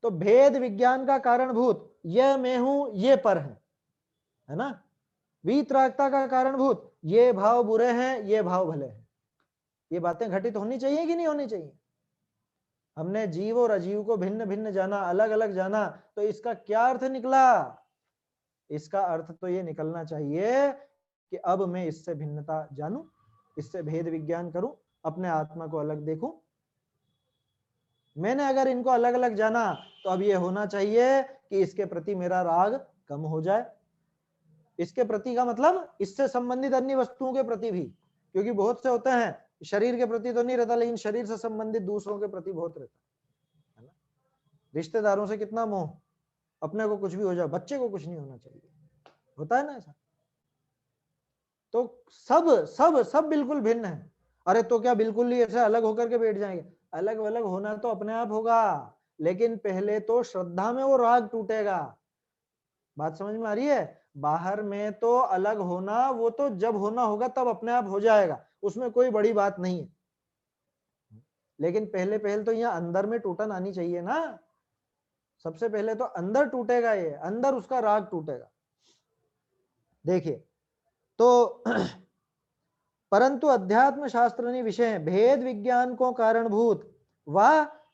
तो भेद विज्ञान का कारणभूत ये मैं हूं, ये पर है ना। वीतरागता का कारणभूत ये भाव बुरे हैं, ये भाव भले हैं। ये बातें घटित होनी चाहिए कि नहीं होनी चाहिए? हमने जीव और अजीव को भिन्न भिन्न जाना, अलग अलग जाना, तो इसका क्या अर्थ निकला? इसका अर्थ तो ये निकलना चाहिए कि अब मैं इससे भिन्नता जानूं, इससे भेद विज्ञान करूं, अपने आत्मा को अलग देखूं। मैंने अगर इनको अलग अलग जाना, तो अब ये होना चाहिए कि इसके प्रति मेरा राग कम हो जाए। इसके प्रति का मतलब इससे संबंधित अन्य वस्तुओं के प्रति भी, क्योंकि बहुत से होते हैं शरीर के प्रति तो नहीं रहता, लेकिन शरीर से संबंधित दूसरों के प्रति बहुत रहता है ना। रिश्तेदारों से कितना मोह, अपने को कुछ भी हो जाए, बच्चे को कुछ नहीं होना चाहिए, होता है ना ऐसा। तो सब सब सब बिल्कुल भिन्न है। अरे तो क्या बिल्कुल ही ऐसे अलग होकर के बैठ जाएंगे? अलग अलग होना तो अपने आप होगा, लेकिन पहले तो श्रद्धा में वो राग टूटेगा। बात समझ में आ रही है? बाहर में तो अलग होना, वो तो जब होना होगा तब अपने आप हो जाएगा, उसमें कोई बड़ी बात नहीं है। लेकिन पहले पहले तो यहाँ अंदर में टूटन आनी चाहिए ना। सबसे पहले तो अंदर टूटेगा, ये अंदर उसका राग टूटेगा। देखिए तो परंतु अध्यात्म शास्त्र ने विषय भेद विज्ञान को कारणभूत व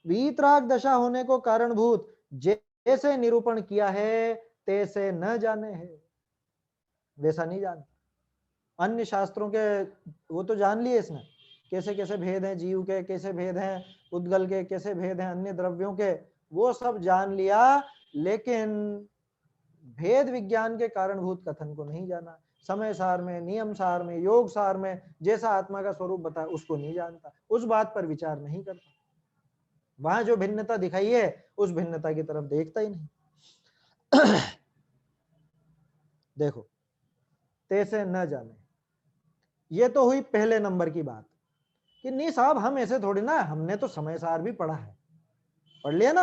वीतराग दशा होने को कारणभूत जैसे निरूपण किया है, तैसे न जाने है, वैसा नहीं जानता। अन्य शास्त्रों के वो तो जान लिए इसने, कैसे कैसे भेद हैं जीव के, कैसे भेद हैं उद्गल के, कैसे भेद हैं अन्य द्रव्यों के, वो सब जान लिया, लेकिन भेद विज्ञान के कारणभूत कथन को नहीं जाना। समय सार में, नियम सार में, योग सार में जैसा आत्मा का स्वरूप बताया उसको नहीं जानता, उस बात पर विचार नहीं करता, वहां जो भिन्नता दिखाई है उस भिन्नता की तरफ देखता ही नहीं। देखो तैसे न जाने, ये तो हुई पहले नंबर की बात कि नहीं साहब हम ऐसे थोड़ी ना, हमने तो समय सार भी पढ़ा है, पढ़ लिया ना।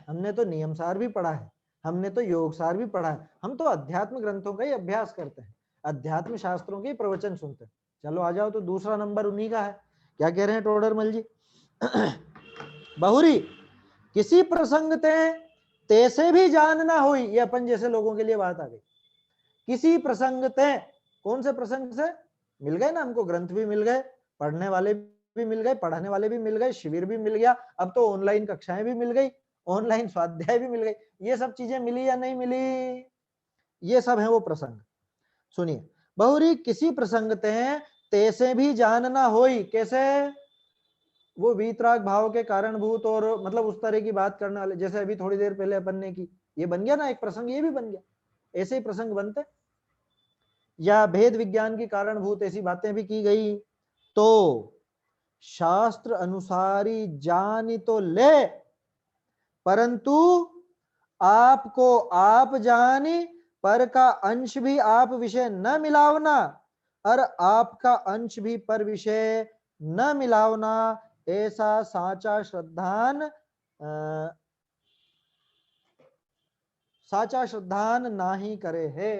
हमने तो नियम सार भी पढ़ा है, हमने तो योग सार भी पढ़ा है, हम तो अध्यात्म ग्रंथों का ही अभ्यास करते हैं, अध्यात्म शास्त्रों के प्रवचन सुनते हैं। चलो आ जाओ, तो दूसरा नंबर उन्हीं का है। क्या कह रहे हैं टोडरमल जी? बहुरी किसी प्रसंग तैसे भी जानना हुई, ये अपन जैसे लोगों के लिए बात आ गई। किसी प्रसंग ते, कौन से प्रसंग से मिल गए ना हमको? ग्रंथ भी मिल गए, पढ़ने वाले भी मिल गए, पढ़ाने वाले भी मिल गए, शिविर भी मिल गया, अब तो ऑनलाइन कक्षाएं भी मिल गई, ऑनलाइन स्वाध्याय भी मिल गई। ये सब चीजें मिली या नहीं मिली? ये सब है वो प्रसंग। सुनिए, बहुरी किसी प्रसंग तैसे भी जानना होई, कैसे? वो वीतराग भाव के कारणभूत और मतलब उस तरह की बात करने वाले, जैसे अभी थोड़ी देर पहले अपन ने की, ये बन गया ना एक प्रसंग, ये भी बन गया। ऐसे ही प्रसंग बनते, या भेद विज्ञान की कारणभूत ऐसी बातें भी की गई। तो शास्त्र अनुसारी जान तो ले, परंतु आपको आप जानी, पर का अंश भी आप विषय न मिलावना, और आपका अंश भी पर विषय न मिलावना, ऐसा साचा श्रद्धान साचा श्रद्धान नाही करे है।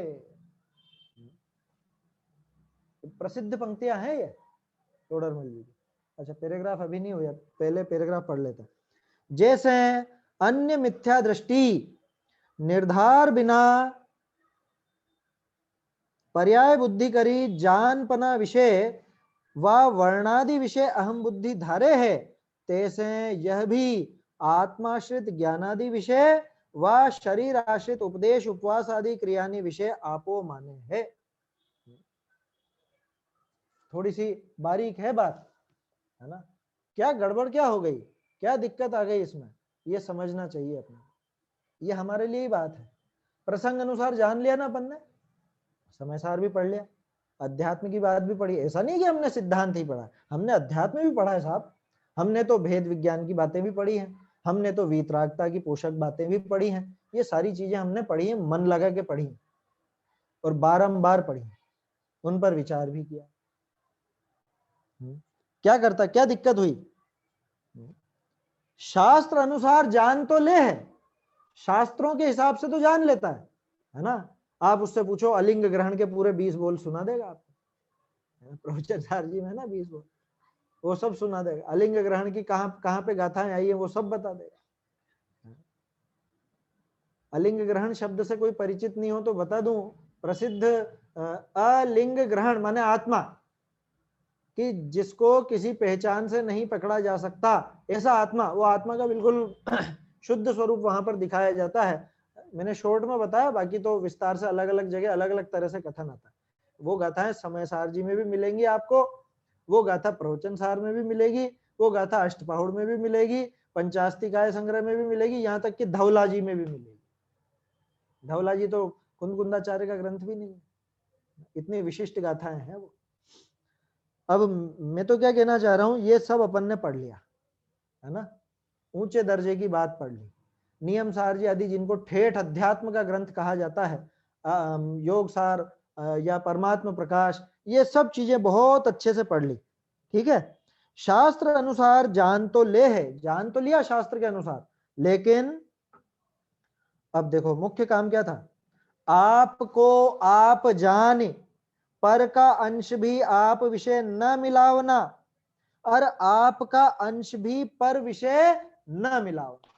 प्रसिद्ध पंक्तियां हैं ये टोडरमल जी की। अच्छा, पैराग्राफ अभी नहीं हुआ, पहले पैराग्राफ पढ़ लेते हैं। जैसे अन्य मिथ्या दृष्टि निर्धार बिना पर्याय बुद्धि करी जानपना विषय व वर्णादि विषय अहम बुद्धि धारे है, तैसे यह भी आत्माश्रित ज्ञानादि विषय व शरीर आश्रित उपदेश उपवास आदि क्रियानि विषय आपो माने है। थोड़ी सी बारीक है बात, है ना? क्या गड़बड़ क्या हो गई, क्या दिक्कत आ गई इसमें, ये समझना चाहिए अपने। ये हमारे लिए ही बात है। प्रसंग अनुसार जान लिया ना अपन ने, समय सार भी पढ़ लिया, अध्यात्म की बात भी पढ़ी। ऐसा नहीं कि हमने सिद्धांत ही पढ़ा, हमने अध्यात्म भी पढ़ा है साहब। हमने तो भेद विज्ञान की बातें भी पढ़ी हैं, हमने तो वीतरागता की पोषक बातें भी पढ़ी हैं। ये सारी चीजें हमने पढ़ी हैं, मन लगा के पढ़ी हैं और बारंबार पढ़ी, उन पर विचार भी किया। क्या करता, क्या दिक्कत हुई? शास्त्र अनुसार जान तो ले है, शास्त्रों के हिसाब से तो जान लेता है ना? आप उससे पूछो, अलिंग ग्रहण के पूरे 20 बोल सुना देगा आपको। प्रवचन सार जी में ना 20 बोल, वो सब सुना देगा। अलिंग ग्रहण की कहां कहां पे गाथाएं आई है वो सब बता देगा। अलिंग ग्रहण शब्द से कोई परिचित नहीं हो तो बता दूं, प्रसिद्ध अलिंग ग्रहण माने आत्मा, कि जिसको किसी पहचान से नहीं पकड़ा जा सकता, ऐसा आत्मा, वो आत्मा का बिल्कुल शुद्ध स्वरूप वहां पर दिखाया जाता है। मैंने शॉर्ट में बताया, बाकी तो विस्तार से अलग अलग जगह अलग अलग तरह से कथन आता है। वो गाथाएं समय सार जी में भी मिलेंगी आपको, वो गाथा प्रवचन सार में भी मिलेगी, वो गाथा अष्टपहुड़ में भी मिलेगी, पंचास्तिकाय संग्रह में भी मिलेगी, यहाँ तक कि धवला जी में भी मिलेगी। धवला जी तो कुंदकुंदाचार्य का ग्रंथ भी नहीं है, इतनी विशिष्ट गाथाएं हैं वो। अब मैं तो क्या कहना चाह रहा हूं, ये सब अपन ने पढ़ लिया है ना, ऊंचे दर्जे की बात पढ़ ली। नियम सार जी आदि, जिनको ठेठ अध्यात्म का ग्रंथ कहा जाता है, योग सार या परमात्मा प्रकाश, ये सब चीजें बहुत अच्छे से पढ़ ली। ठीक है, शास्त्र अनुसार जान तो ले है, जान तो लिया शास्त्र के अनुसार, लेकिन अब देखो मुख्य काम क्या था? आपको आप जाने, पर का अंश भी आप विषय न मिलावना, और आपका अंश भी पर विषय न मिलावना।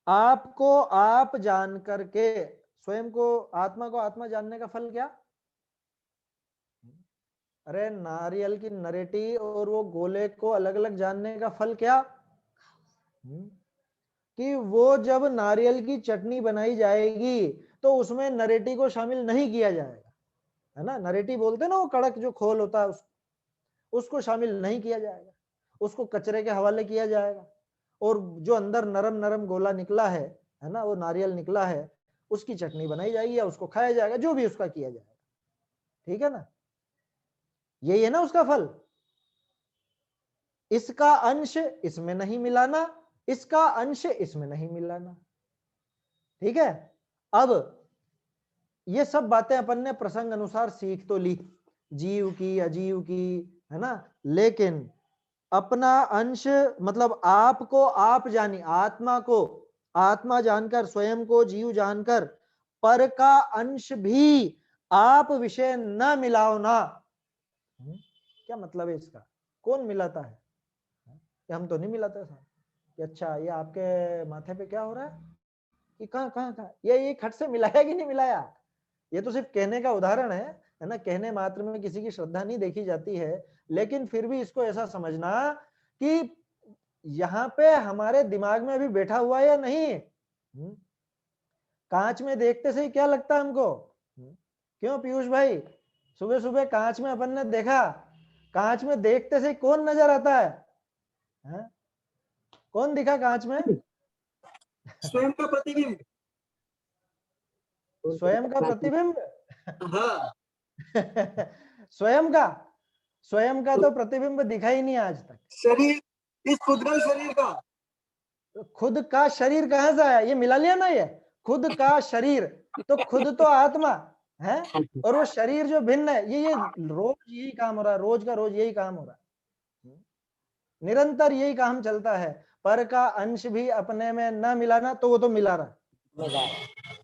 आपको आप जान करके, स्वयं को आत्मा जानने का फल क्या? अरे नारियल की नरेटी और वो गोले को अलग अलग जानने का फल क्या? कि वो जब नारियल की चटनी बनाई जाएगी तो उसमें नरेटी को शामिल नहीं किया जाएगा, है ना? नरेटी बोलते ना, वो कड़क जो खोल होता है उसको शामिल नहीं किया जाएगा, उसको कचरे के हवाले किया जाएगा। और जो अंदर नरम नरम गोला निकला है ना, वो नारियल निकला है, उसकी चटनी बनाई जाएगी या उसको खाया जाएगा, जो भी उसका किया जाएगा। ठीक है ना? यही है ना उसका फल। इसका अंश इसमें नहीं मिलाना, इसका अंश इसमें नहीं मिलाना। ठीक है, अब ये सब बातें अपन ने प्रसंग अनुसार सीख तो ली, जीव की अजीव की, है ना? लेकिन अपना अंश मतलब आपको आप जानी, आत्मा को आत्मा जानकर, स्वयं को जीव जानकर, पर का अंश भी आप विषय न मिलाओ ना। क्या मतलब है इसका? कौन मिलाता है? कि हम तो नहीं मिलाते साहब। कि अच्छा ये आपके माथे पे क्या हो रहा है? कि कहाँ कहाँ कहाँ ये खट से मिलाया कि नहीं मिलाया? ये तो सिर्फ कहने का उदाहरण है ना। कहने मात्र में किसी की श्रद्धा नहीं देखी जाती है, लेकिन फिर भी इसको ऐसा समझना कि यहाँ पे हमारे दिमाग में अभी बैठा हुआ है या नहीं। कांच में देखते से ही क्या लगता है हमको? क्यों पीयूष भाई, सुबह सुबह कांच में अपन ने देखा, कांच में देखते से ही कौन नजर आता है? हाँ? कौन दिखा कांच में? स्वयं का प्रतिबिंब। स्वयं का प्रतिबिंब। हाँ। स्वयं का, स्वयं का तो प्रतिबिंब दिखा ही नहीं आज तक। शरीर, इस खुदरा शरीर का। तो खुद का शरीर कहां से आया? ये मिला लिया ना, ये खुद का शरीर, तो खुद तो आत्मा है, और वो शरीर जो भिन्न है, ये रोज यही काम हो रहा है, रोज का रोज यही काम हो रहा है, निरंतर यही काम चलता है। पर का अंश भी अपने में न मिलाना, तो वो तो मिला रहा है।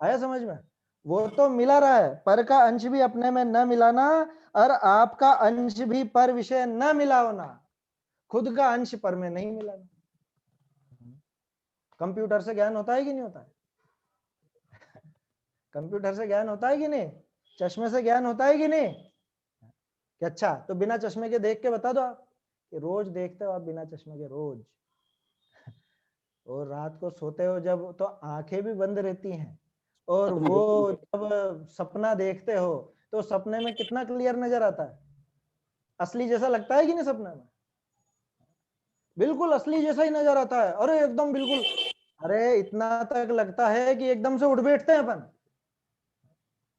आया समझ में? वो तो मिला रहा है, पर का अंश भी अपने में न मिलाना, और आपका अंश भी पर विषय न मिलाओ ना। खुद का अंश पर में नहीं मिलाना। कंप्यूटर से ज्ञान होता है कि नहीं होता है? कंप्यूटर से ज्ञान होता है कि नहीं? चश्मे से ज्ञान होता है कि नहीं? कि अच्छा, तो बिना चश्मे के देख के बता दो आप, कि रोज देखते हो आप बिना चश्मे के रोज, और रात को सोते हो जब, तो आंखें भी बंद रहती हैं, और वो जब सपना देखते हो तो सपने में कितना क्लियर नजर आता है? असली जैसा लगता है कि नहीं सपने में? बिल्कुल असली जैसा ही नजर आता है। अरे एकदम बिल्कुल, अरे इतना तक लगता है कि एकदम से उठ बैठते हैं अपन।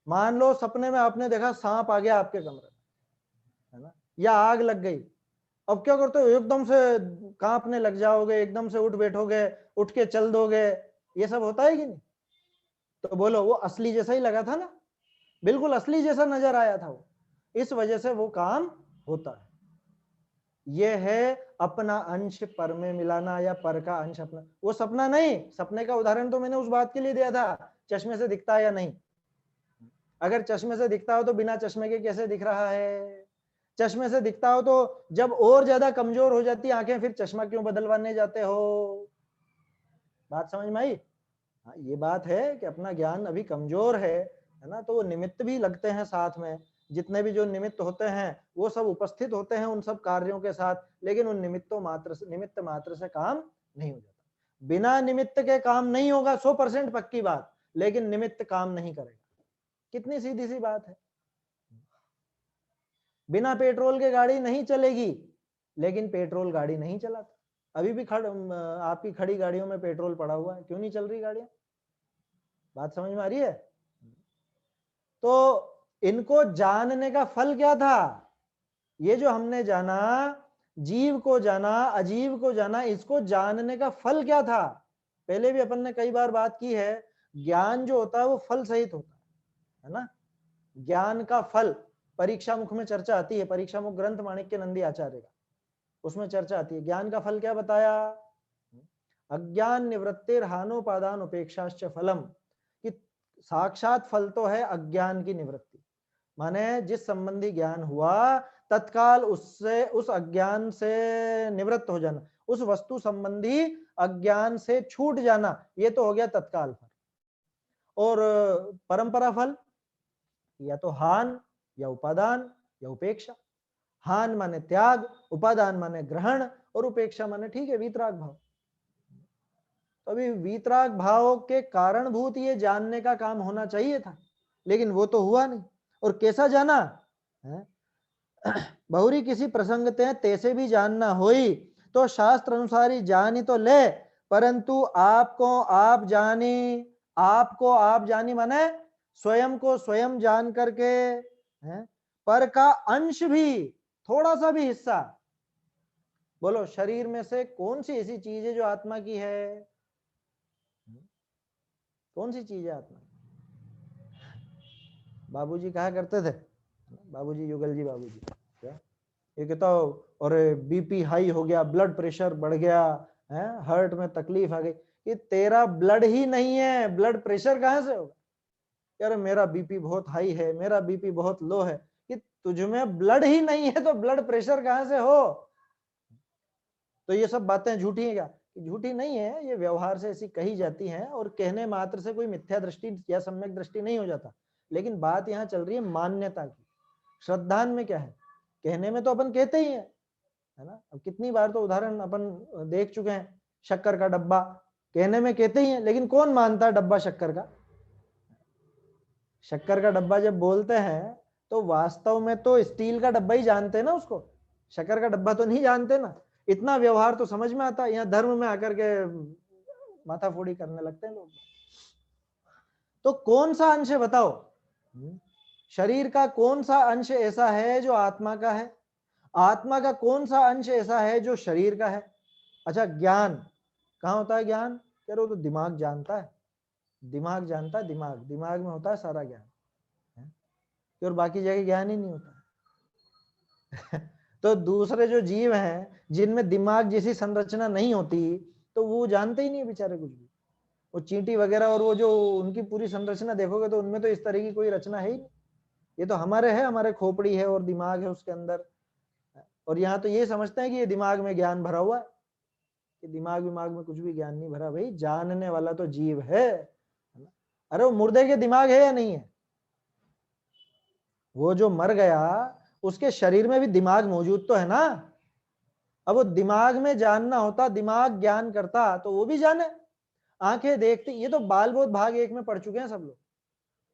मान लो सपने में आपने देखा सांप आ गया आपके कमरे में, है ना, या आग लग गई, अब क्या करते हो? एकदम से कांपने लग जाओगे, एकदम से उठ बैठोगे, उठ के चल दोगे। ये सब होता है कि नहीं? तो बोलो, वो असली जैसा ही लगा था ना? बिल्कुल असली जैसा नजर आया था वो, इस वजह से वो काम होता है। ये है अपना अंश पर में मिलाना, या पर का अंश अपना। वो सपना नहीं, सपने का उदाहरण तो मैंने उस बात के लिए दिया था, चश्मे से दिखता है या नहीं। अगर चश्मे से दिखता हो तो बिना चश्मे के कैसे दिख रहा है? चश्मे से दिखता हो तो जब और ज्यादा कमजोर हो जाती आंखें, फिर चश्मा क्यों बदलवाने जाते हो? बात समझ में आई? हाँ, ये बात है कि अपना ज्ञान अभी कमजोर है ना, तो वो निमित्त भी लगते हैं साथ में। जितने भी जो निमित्त होते हैं वो सब उपस्थित होते हैं उन सब कार्यों के साथ, लेकिन उन निमित्त मात्र से काम नहीं हो जाता। बिना निमित्त के काम नहीं होगा, 100% पक्की बात, लेकिन निमित्त काम नहीं करेगा। कितनी सीधी सी बात है। बिना पेट्रोल के गाड़ी नहीं चलेगी, लेकिन पेट्रोल गाड़ी नहीं चलाता। अभी भी आपकी खड़ी गाड़ियों में पेट्रोल पड़ा हुआ है, क्यों नहीं चल रही गाड़ियां? बात समझ में आ रही है? तो इनको जानने का फल क्या था? ये जो हमने जाना, जीव को जाना, अजीव को जाना, इसको जानने का फल क्या था? पहले भी अपन ने कई बार बात की है, ज्ञान जो होता है वो फल सहित होता है ना। ज्ञान का फल परीक्षा मुख में चर्चा आती है, परीक्षा मुख ग्रंथ माणिक्य नंदी आचार्य का, उसमें चर्चा आती है। ज्ञान का फल क्या बताया? अज्ञान निवृत्तिर हानोपादान उपेक्षाश्च फलम, कि साक्षात फल तो है अज्ञान की निवृत्ति, माने जिस संबंधी ज्ञान हुआ तत्काल उससे, उस अज्ञान से निवृत्त हो जाना, उस वस्तु संबंधी अज्ञान से छूट जाना, ये तो हो गया तत्काल फल। और परंपरा फल, या तो हान, या उपादान, या उपेक्षा। हान माने त्याग, उपादान माने ग्रहण, और उपेक्षा माने ठीक है वीतराग भाव। तो अभी वीतराग भाव के कारणभूत ये जानने का काम होना चाहिए था, लेकिन वो तो हुआ नहीं। और कैसा जाना है? बहुरी किसी प्रसंग ते तैसे भी जानना होई, तो शास्त्र अनुसार ही जानी तो ले, परंतु आपको आप जानी माने स्वयं को स्वयं जान करके, है, पर का अंश भी, थोड़ा सा भी हिस्सा। बोलो, शरीर में से कौन सी ऐसी चीज है जो आत्मा की है? कौन सी चीज है आत्मा? बाबूजी कहा करते थे, बाबूजी युगल जी, बाबूजी क्या, ये कहता हो और बीपी हाई हो गया, ब्लड प्रेशर बढ़ गया है, हार्ट में तकलीफ आ गई। ये तेरा ब्लड ही नहीं है, ब्लड प्रेशर कहां से होगा? यार मेरा बीपी बहुत हाई है, मेरा बीपी बहुत लो है। कि तुझमें ब्लड ही नहीं है तो ब्लड प्रेशर कहां से हो? तो ये सब बातें झूठी है क्या? झूठी नहीं है, ये व्यवहार से ऐसी कही जाती हैं और कहने मात्र से कोई मिथ्या दृष्टि या सम्यक दृष्टि नहीं हो जाता। लेकिन बात यहाँ चल रही है मान्यता की। श्रद्धान में क्या है? कहने में तो अपन कहते ही है ना। अब कितनी बार तो उदाहरण अपन देख चुके हैं, शक्कर का डब्बा कहने में कहते ही है, लेकिन कौन मानता है डब्बा शक्कर का? शक्कर का डब्बा जब बोलते हैं तो वास्तव में तो स्टील का डब्बा ही जानते हैं ना उसको, शक्कर का डब्बा तो नहीं जानते ना। इतना व्यवहार तो समझ में आता है, यहाँ धर्म में आकर के माथाफोड़ी करने लगते हैं लोग। तो कौन सा अंश है बताओ? शरीर का कौन सा अंश ऐसा है जो आत्मा का है? आत्मा का कौन सा अंश ऐसा है जो शरीर का है? अच्छा, ज्ञान कहाँ होता है? ज्ञान कह रहे हो तो दिमाग जानता है, दिमाग जानता है, दिमाग दिमाग में होता है सारा ज्ञान, और बाकी जगह ज्ञान ही नहीं होता। तो दूसरे जो जीव हैं जिनमें दिमाग जैसी संरचना नहीं होती, तो वो जानते ही नहीं बेचारे कुछ भी। वो चींटी वगैरह और वो जो उनकी पूरी संरचना देखोगे तो उनमें तो इस तरह की कोई रचना है ही नहीं। ये तो हमारे है, हमारे खोपड़ी है और दिमाग है उसके अंदर, और यहाँ तो ये समझते हैं कि ये दिमाग में ज्ञान भरा हुआ है। कि दिमाग में कुछ भी ज्ञान नहीं भरा भाई, जानने वाला तो जीव है। अरे वो मुर्दे के दिमाग है या नहीं है? वो जो मर गया उसके शरीर में भी दिमाग मौजूद तो है ना। अब वो दिमाग में जानना होता, दिमाग ज्ञान करता तो वो भी जाने। आंखें देखती, ये तो बाल बोध भाग 1 में पढ़ चुके हैं सब लोग।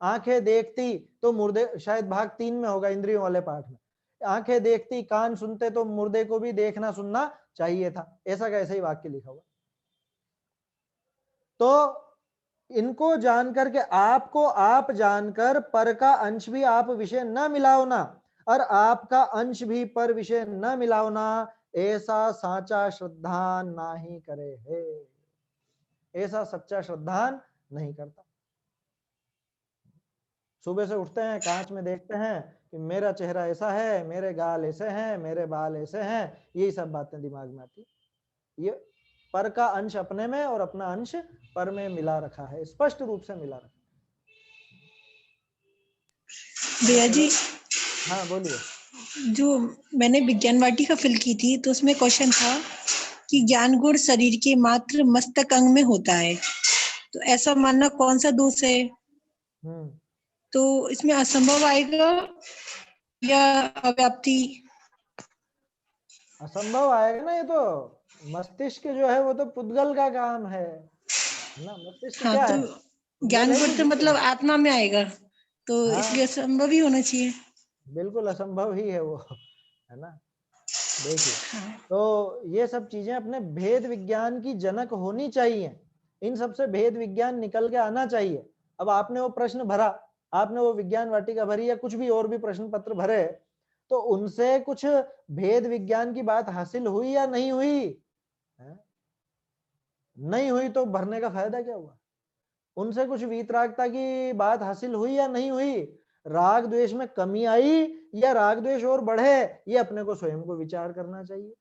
आंखें देखती तो मुर्दे, शायद भाग 3 में होगा इंद्रियों वाले पाठ में। आंखें देखती, कान सुनते तो मुर्दे को भी देखना सुनना चाहिए था, ऐसा का ऐसा ही वाक्य लिखा हुआ। तो इनको जानकर के आपको आप जानकर पर का अंश भी आप विषय न मिलाओ ना, और आपका अंश भी पर विषय न मिलाओ ना, ऐसा साचा श्रद्धान नाही करे है। ऐसा सच्चा श्रद्धान नहीं करता। सुबह से उठते हैं, कांच में देखते हैं कि मेरा चेहरा ऐसा है, मेरे गाल ऐसे हैं, मेरे बाल ऐसे हैं, यही सब बातें दिमाग में आती। ये पर का अंश अपने में और अपना अंश पर में मिला रखा है, स्पष्ट रूप से मिला रखा है। भैया जी, हाँ बोलिए। जो मैंने विज्ञान वाटिका फिल की थी तो उसमें क्वेश्चन था कि ज्ञान गुण शरीर के मात्र मस्तक अंग में होता है, तो ऐसा मानना कौन सा दोष है? तो इसमें असंभव आएगा या अव्याप्ति? असंभव आएगा ना, ये तो मस्तिष्क जो है वो तो पुद्गल का काम है ना। मस्तिष्क हाँ, क्या तो है? ज्ञान गुण तो मतलब आत्मा में आएगा, तो हाँ, इसलिए असंभव ही होना चाहिए। बिल्कुल असंभव ही है वो, है ना। देखिए, तो ये सब चीजें अपने भेद विज्ञान की जनक होनी चाहिए, इन सबसे भेद विज्ञान निकल के आना चाहिए। अब आपने वो प्रश्न भरा, आपने वो विज्ञान वाटिका भरी या कुछ भी और भी प्रश्न पत्र भरे, तो उनसे कुछ भेद विज्ञान की बात हासिल हुई या नहीं हुई? नहीं हुई तो भरने का फायदा क्या हुआ? उनसे कुछ वीतरागता की बात हासिल हुई या नहीं हुई? राग द्वेष में कमी आई या राग द्वेष और बढ़े, ये अपने को स्वयं को विचार करना चाहिए।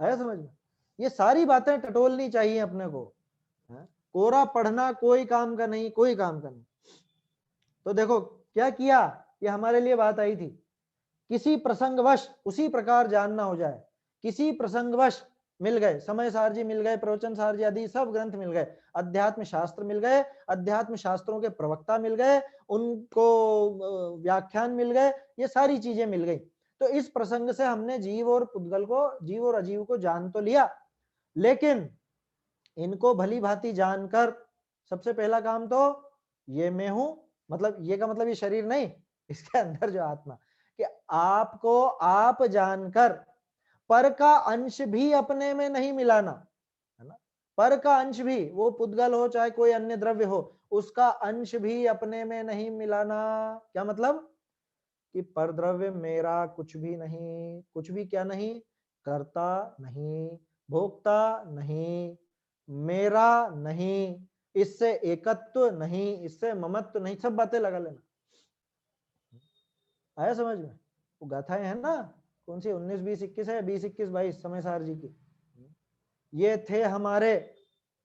आया समझ में? ये सारी बातें टटोलनी चाहिए अपने को। कोरा पढ़ना कोई काम का नहीं, कोई काम का नहीं। तो देखो क्या किया, ये हमारे लिए बात आई थी। किसी प्रसंगवश उसी प्रकार जानना हो जाए, किसी प्रसंगवश मिल गए, समय सार जी मिल गए, प्रवचन सार जी आदि सब ग्रंथ मिल गए, अध्यात्म शास्त्र मिल गए, अध्यात्म शास्त्रों के प्रवक्ता मिल गए, उनको व्याख्यान मिल गए, ये सारी चीजें मिल गई। तो इस प्रसंग से हमने जीव और पुद्गल को, जीव और अजीव को जान तो लिया, लेकिन इनको भली भांति जानकर सबसे पहला काम तो ये मैं हूं, मतलब ये का मतलब ये शरीर नहीं, इसके अंदर जो आत्मा, कि आपको आप जानकर पर का अंश भी अपने में नहीं मिलाना, है ना। पर का अंश भी, वो पुद्गल हो चाहे कोई अन्य द्रव्य हो, उसका अंश भी अपने में नहीं मिलाना। क्या मतलब? कि पर द्रव्य मेरा कुछ भी नहीं, कुछ भी क्या नहीं, करता नहीं, भोक्ता नहीं, मेरा नहीं, इससे एकत्व नहीं, इससे ममत्व नहीं, सब बातें लगा लेना। आया समझ में? वो गाथाएं है ना, कौन सी 19, 20, 21 है, 20, 21, 22 समय सार जी की। ये थे हमारे,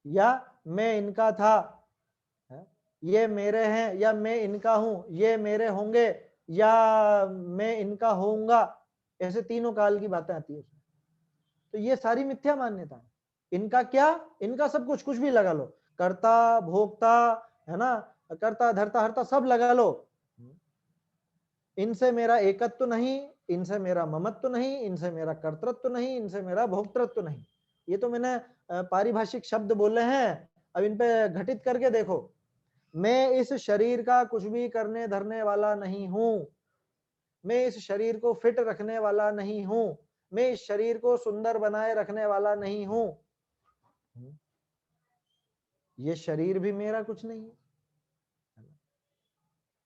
या मैं इनका था, ये मेरे हैं या मैं इनका हूं, ये मेरे होंगे या मैं इनका होऊंगा, ऐसे तीनों काल की बातें आती है उसमें। तो ये सारी मिथ्या मान्यता है। इनका क्या, इनका सब कुछ, कुछ भी लगा लो, कर्ता भोक्ता, है ना, कर्ता धर्ता हर्ता सब लगा लो। इनसे मेरा एकत्व तो नहीं, इनसे मेरा ममत्व तो नहीं, इनसे मेरा कर्तृत्व तो नहीं, इनसे मेरा भोक्तृत्व तो नहीं। ये तो मैंने पारिभाषिक शब्द बोले हैं, अब इन पे घटित करके देखो। मैं इस शरीर का कुछ भी करने धरने वाला नहीं हूं, मैं इस शरीर को फिट रखने वाला नहीं हूं, मैं इस शरीर को सुंदर बनाए रखने वाला नहीं हूं, ये शरीर भी मेरा कुछ नहीं है,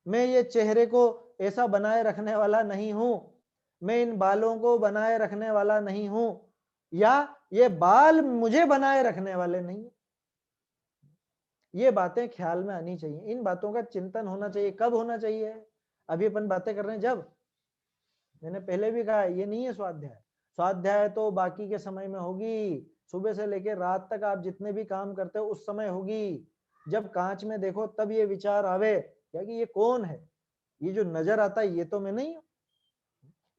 मैं ये चेहरे को ऐसा बनाए रखने वाला नहीं हूं, मैं इन बालों को बनाए रखने वाला नहीं हूं, या ये बाल मुझे बनाए रखने वाले नहीं। ये बातें ख्याल में आनी चाहिए, इन बातों का चिंतन होना चाहिए। कब होना चाहिए? अभी अपन बातें कर रहे हैं जब, मैंने पहले भी कहा ये नहीं है स्वाध्याय। स्वाध्याय तो बाकी के समय में होगी, सुबह से लेकर रात तक आप जितने भी काम करते हो उस समय होगी। जब कांच में देखो तब ये विचार आवे क्या कि ये कौन है, ये जो नजर आता है ये तो मैं नहीं हूं,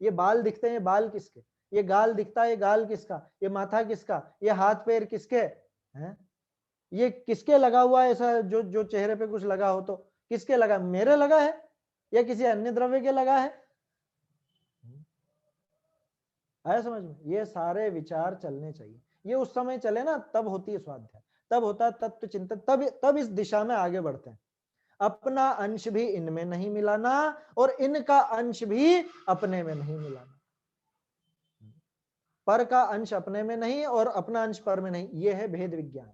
ये बाल दिखते हैं बाल किसके, ये गाल दिखता है ये गाल किसका, ये माथा किसका, ये हाथ पैर किसके हैं, ये किसके लगा हुआ है ऐसा, जो जो चेहरे पे कुछ लगा हो तो किसके लगा, मेरे लगा है या किसी अन्य द्रव्य के लगा है? आया समझ में? ये सारे विचार चलने चाहिए। ये उस समय चले ना तब होती है स्वाध्याय, तब होता है तत्व चिंतन, तब इस दिशा में आगे बढ़ते हैं। अपना अंश भी इनमें नहीं मिलाना और इनका अंश भी अपने में नहीं मिलाना। पर का अंश अपने में नहीं और अपना अंश पर में नहीं, ये है भेद विज्ञान।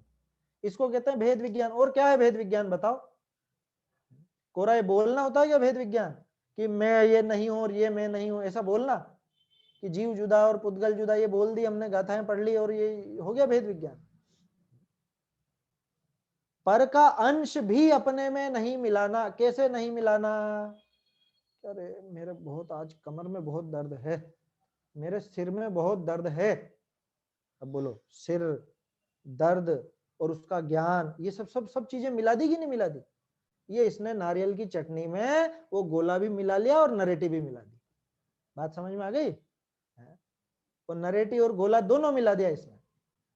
इसको कहते हैं भेद विज्ञान। और क्या है भेद विज्ञान बताओ? कोरा ये बोलना होता है क्या भेद विज्ञान, कि मैं ये नहीं हूं और ये मैं नहीं हूं, ऐसा बोलना कि जीव जुदा और पुद्गल जुदा, ये बोल दी हमने, गाथाएं पढ़ ली और ये हो गया भेद विज्ञान? पर का अंश भी अपने में नहीं मिलाना। कैसे नहीं मिलाना? अरे मेरे बहुत आज कमर में बहुत दर्द है, मेरे सिर में बहुत दर्द है। अब बोलो, सिर दर्द और उसका ज्ञान, ये सब सब सब चीजें मिला दी कि नहीं मिला दी? ये इसने नारियल की चटनी में वो गोला भी मिला लिया और नरेटी भी मिला दी। बात समझ में आ गई? वो नरेटी और गोला दोनों मिला दिया इसने।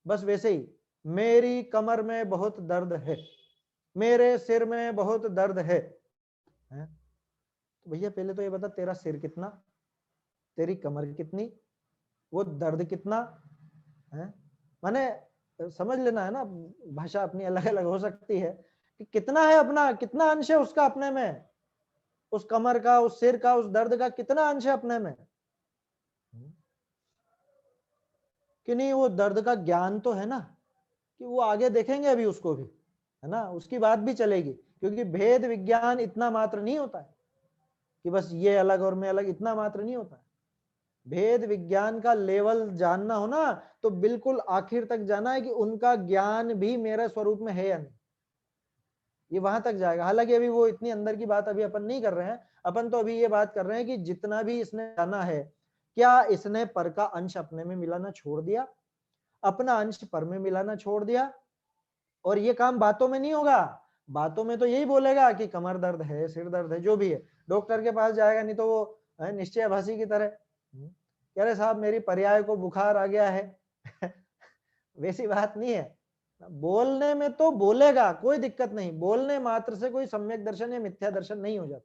बस वैसे ही मेरी कमर में बहुत दर्द है, मेरे सिर में बहुत दर्द है, तो भैया पहले तो ये बता, तेरा सिर कितना, तेरी कमर कितनी, वो दर्द कितना है? माने समझ लेना है ना, भाषा अपनी अलग अलग हो सकती है कि कितना है अपना, कितना अंश है उसका अपने में, उस कमर का, उस सिर का, उस दर्द का कितना अंश है अपने में, कि नहीं वो दर्द का ज्ञान तो है ना, कि वो आगे देखेंगे अभी उसको भी, है ना, उसकी बात भी चलेगी। क्योंकि भेद विज्ञान इतना मात्र नहीं होता है कि बस ये अलग और मैं अलग, इतना मात्र नहीं होता है। भेद विज्ञान का लेवल जानना हो ना तो बिल्कुल आखिर तक जाना है कि उनका ज्ञान भी मेरे स्वरूप में है या नहीं, ये वहां तक जाएगा। हालांकि अभी वो इतनी अंदर की बात अभी अपन नहीं कर रहे हैं, अपन तो अभी ये बात कर रहे हैं कि जितना भी इसने जाना है, क्या इसने पर का अंश अपने में मिलाना छोड़ दिया, अपना अंश पर में मिलाना छोड़ दिया? और ये काम बातों में नहीं होगा, बातों में तो यही बोलेगा कि कमर दर्द है, सिर दर्द है, जो भी है, डॉक्टर के पास जाएगा, नहीं तो वो निश्चयभाषी की तरह कह रहे साहब मेरी पर्याय को बुखार आ गया है वैसी बात नहीं है। बोलने में तो बोलेगा, कोई दिक्कत नहीं, बोलने मात्र से कोई सम्यक दर्शन या मिथ्या दर्शन नहीं हो जाता,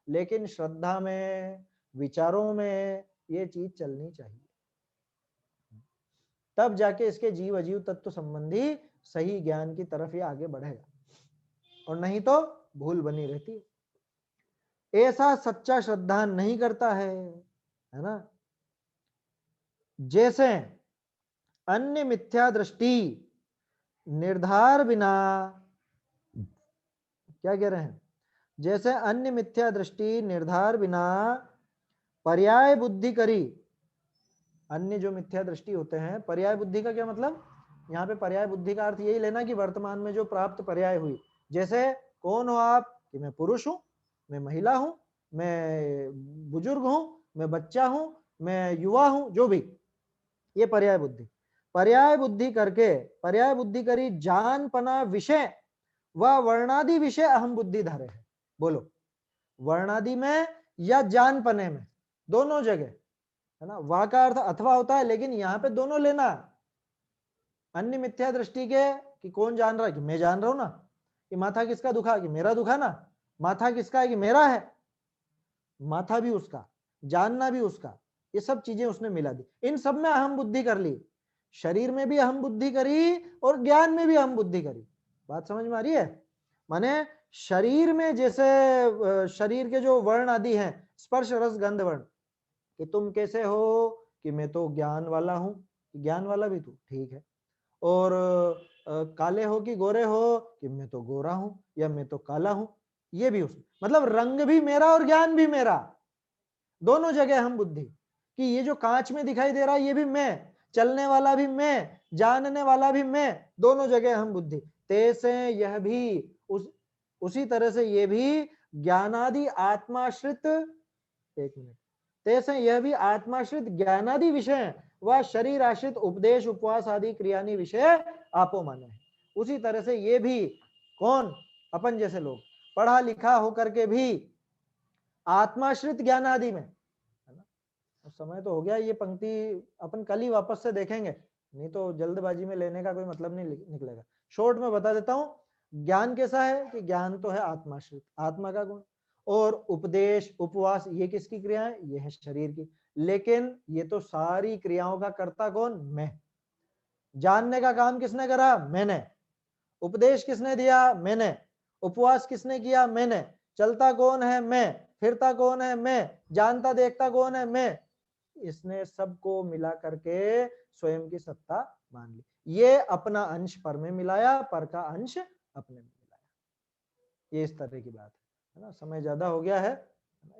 लेकिन श्रद्धा में, विचारों में ये चीज चलनी चाहिए, तब जाके इसके जीव अजीव तत्व संबंधी सही ज्ञान की तरफ ये आगे बढ़ेगा, और नहीं तो भूल बनी रहती है। ऐसा सच्चा श्रद्धा नहीं करता है ना? जैसे अन्य मिथ्या दृष्टि निर्धार बिना, क्या कह रहे हैं, जैसे अन्य मिथ्या दृष्टि निर्धार बिना पर्याय बुद्धि करी, अन्य जो मिथ्या दृष्टि होते हैं, पर्याय बुद्धि का क्या मतलब, यहाँ पे पर्याय बुद्धि का अर्थ यही लेना कि वर्तमान में जो प्राप्त पर्याय हुई, जैसे कौन हो आप, कि मैं पुरुष हूं, मैं महिला हूं, मैं बुजुर्ग हूं, मैं बच्चा हूं, मैं युवा हूं, जो भी, ये पर्याय बुद्धि। पर्याय बुद्धि करके, पर्याय बुद्धि करी जानपना विषय व वर्णादि विषय अहम बुद्धि धरे है। बोलो, वर्णादि में या जानपने में, दोनों जगह है ना। वाह का अर्थ अथवा होता है, लेकिन यहाँ पे दोनों लेना। अन्य मिथ्या दृष्टि के कि कौन जान रहा है, कि मैं जान रहा हूं ना, कि माथा किसका दुखा, कि मेरा दुखा ना। माथा किसका है, कि मेरा है। माथा भी उसका, जानना भी उसका, ये सब चीजें उसने मिला दी। इन सब में अहम बुद्धि कर ली, शरीर में भी अहम बुद्धि करी और ज्ञान में भी अहम बुद्धि करी। बात समझ में आ रही है? माने शरीर में जैसे शरीर के जो वर्ण आदि हैं, स्पर्श रस गंध वर्ण, कि तुम कैसे हो, कि मैं तो ज्ञान वाला हूं, ज्ञान वाला भी तू, ठीक है। और काले हो कि गोरे हो, कि मैं तो गोरा हूं या मैं तो काला हूं, ये भी उसमें, मतलब रंग भी मेरा और ज्ञान भी मेरा, दोनों जगह हम बुद्धि। कि ये जो कांच में दिखाई दे रहा है ये भी मैं, चलने वाला भी मैं, जानने वाला भी मैं, दोनों जगह हम बुद्धि। तैसे यह भी उसी तरह से ये भी ज्ञानादि आत्माश्रित, एक मिनट, तैसे यह भी आत्माश्रित ज्ञानादि विषय व शरीर आश्रित उपदेश उपवास आदि क्रियानि विषय आपो माने है। उसी तरह से ये भी, कौन, अपन जैसे लोग पढ़ा लिखा होकर के भी आत्माश्रित ज्ञान आदि में, है ना। समय तो हो गया, ये पंक्ति अपन कल ही वापस से देखेंगे, नहीं तो जल्दबाजी में लेने का कोई मतलब नहीं निकलेगा। शॉर्ट में बता देता हूं, ज्ञान कैसा है, कि ज्ञान तो है आत्माश्रित, आत्मा का गुण। और उपदेश उपवास ये किसकी क्रिया है, ये है शरीर की। लेकिन ये तो सारी क्रियाओं का कर्ता कौन, मैं। जानने का काम किसने करा, मैंने। उपदेश किसने दिया, मैंने। उपवास किसने किया, मैंने। चलता कौन है, मैं। फिरता कौन है, मैं। जानता देखता कौन है, मैं। इसने सबको मिला करके स्वयं की सत्ता मान ली। ये अपना अंश पर में मिलाया, पर का अंश अपने में मिलाया। ये इस तरह की बात है ना। समय ज्यादा हो गया है,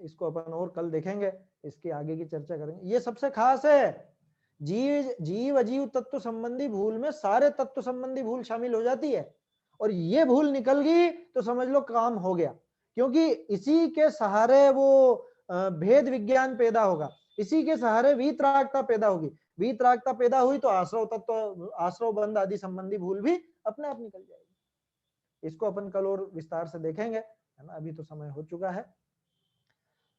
इसको अपन और कल देखेंगे, इसकी आगे की चर्चा करेंगे। ये सबसे खास है, जीव अजीव तत्व संबंधी भूल में सारे तत्व संबंधी भूल शामिल हो जाती है, और ये भूल निकल गई तो समझ लो काम हो गया। क्योंकि इसी के सहारे वो भेद विज्ञान पैदा होगा, इसी के सहारे वीतरागता पैदा होगी। वीतरागता पैदा हुई तो आश्रव तत्व, आश्रव बंध आदि संबंधी भूल भी अपने आप निकल जाएगी। इसको अपन कल और विस्तार से देखेंगे, है ना। अभी तो समय हो चुका है।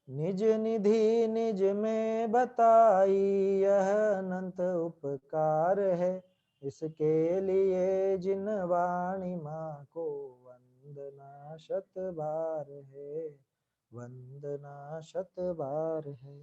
निज निधि निज में बताई यह अनंत उपकार है, इसके लिए जिन वाणी माँ को वंदना शत बार है, वंदना शत बार है।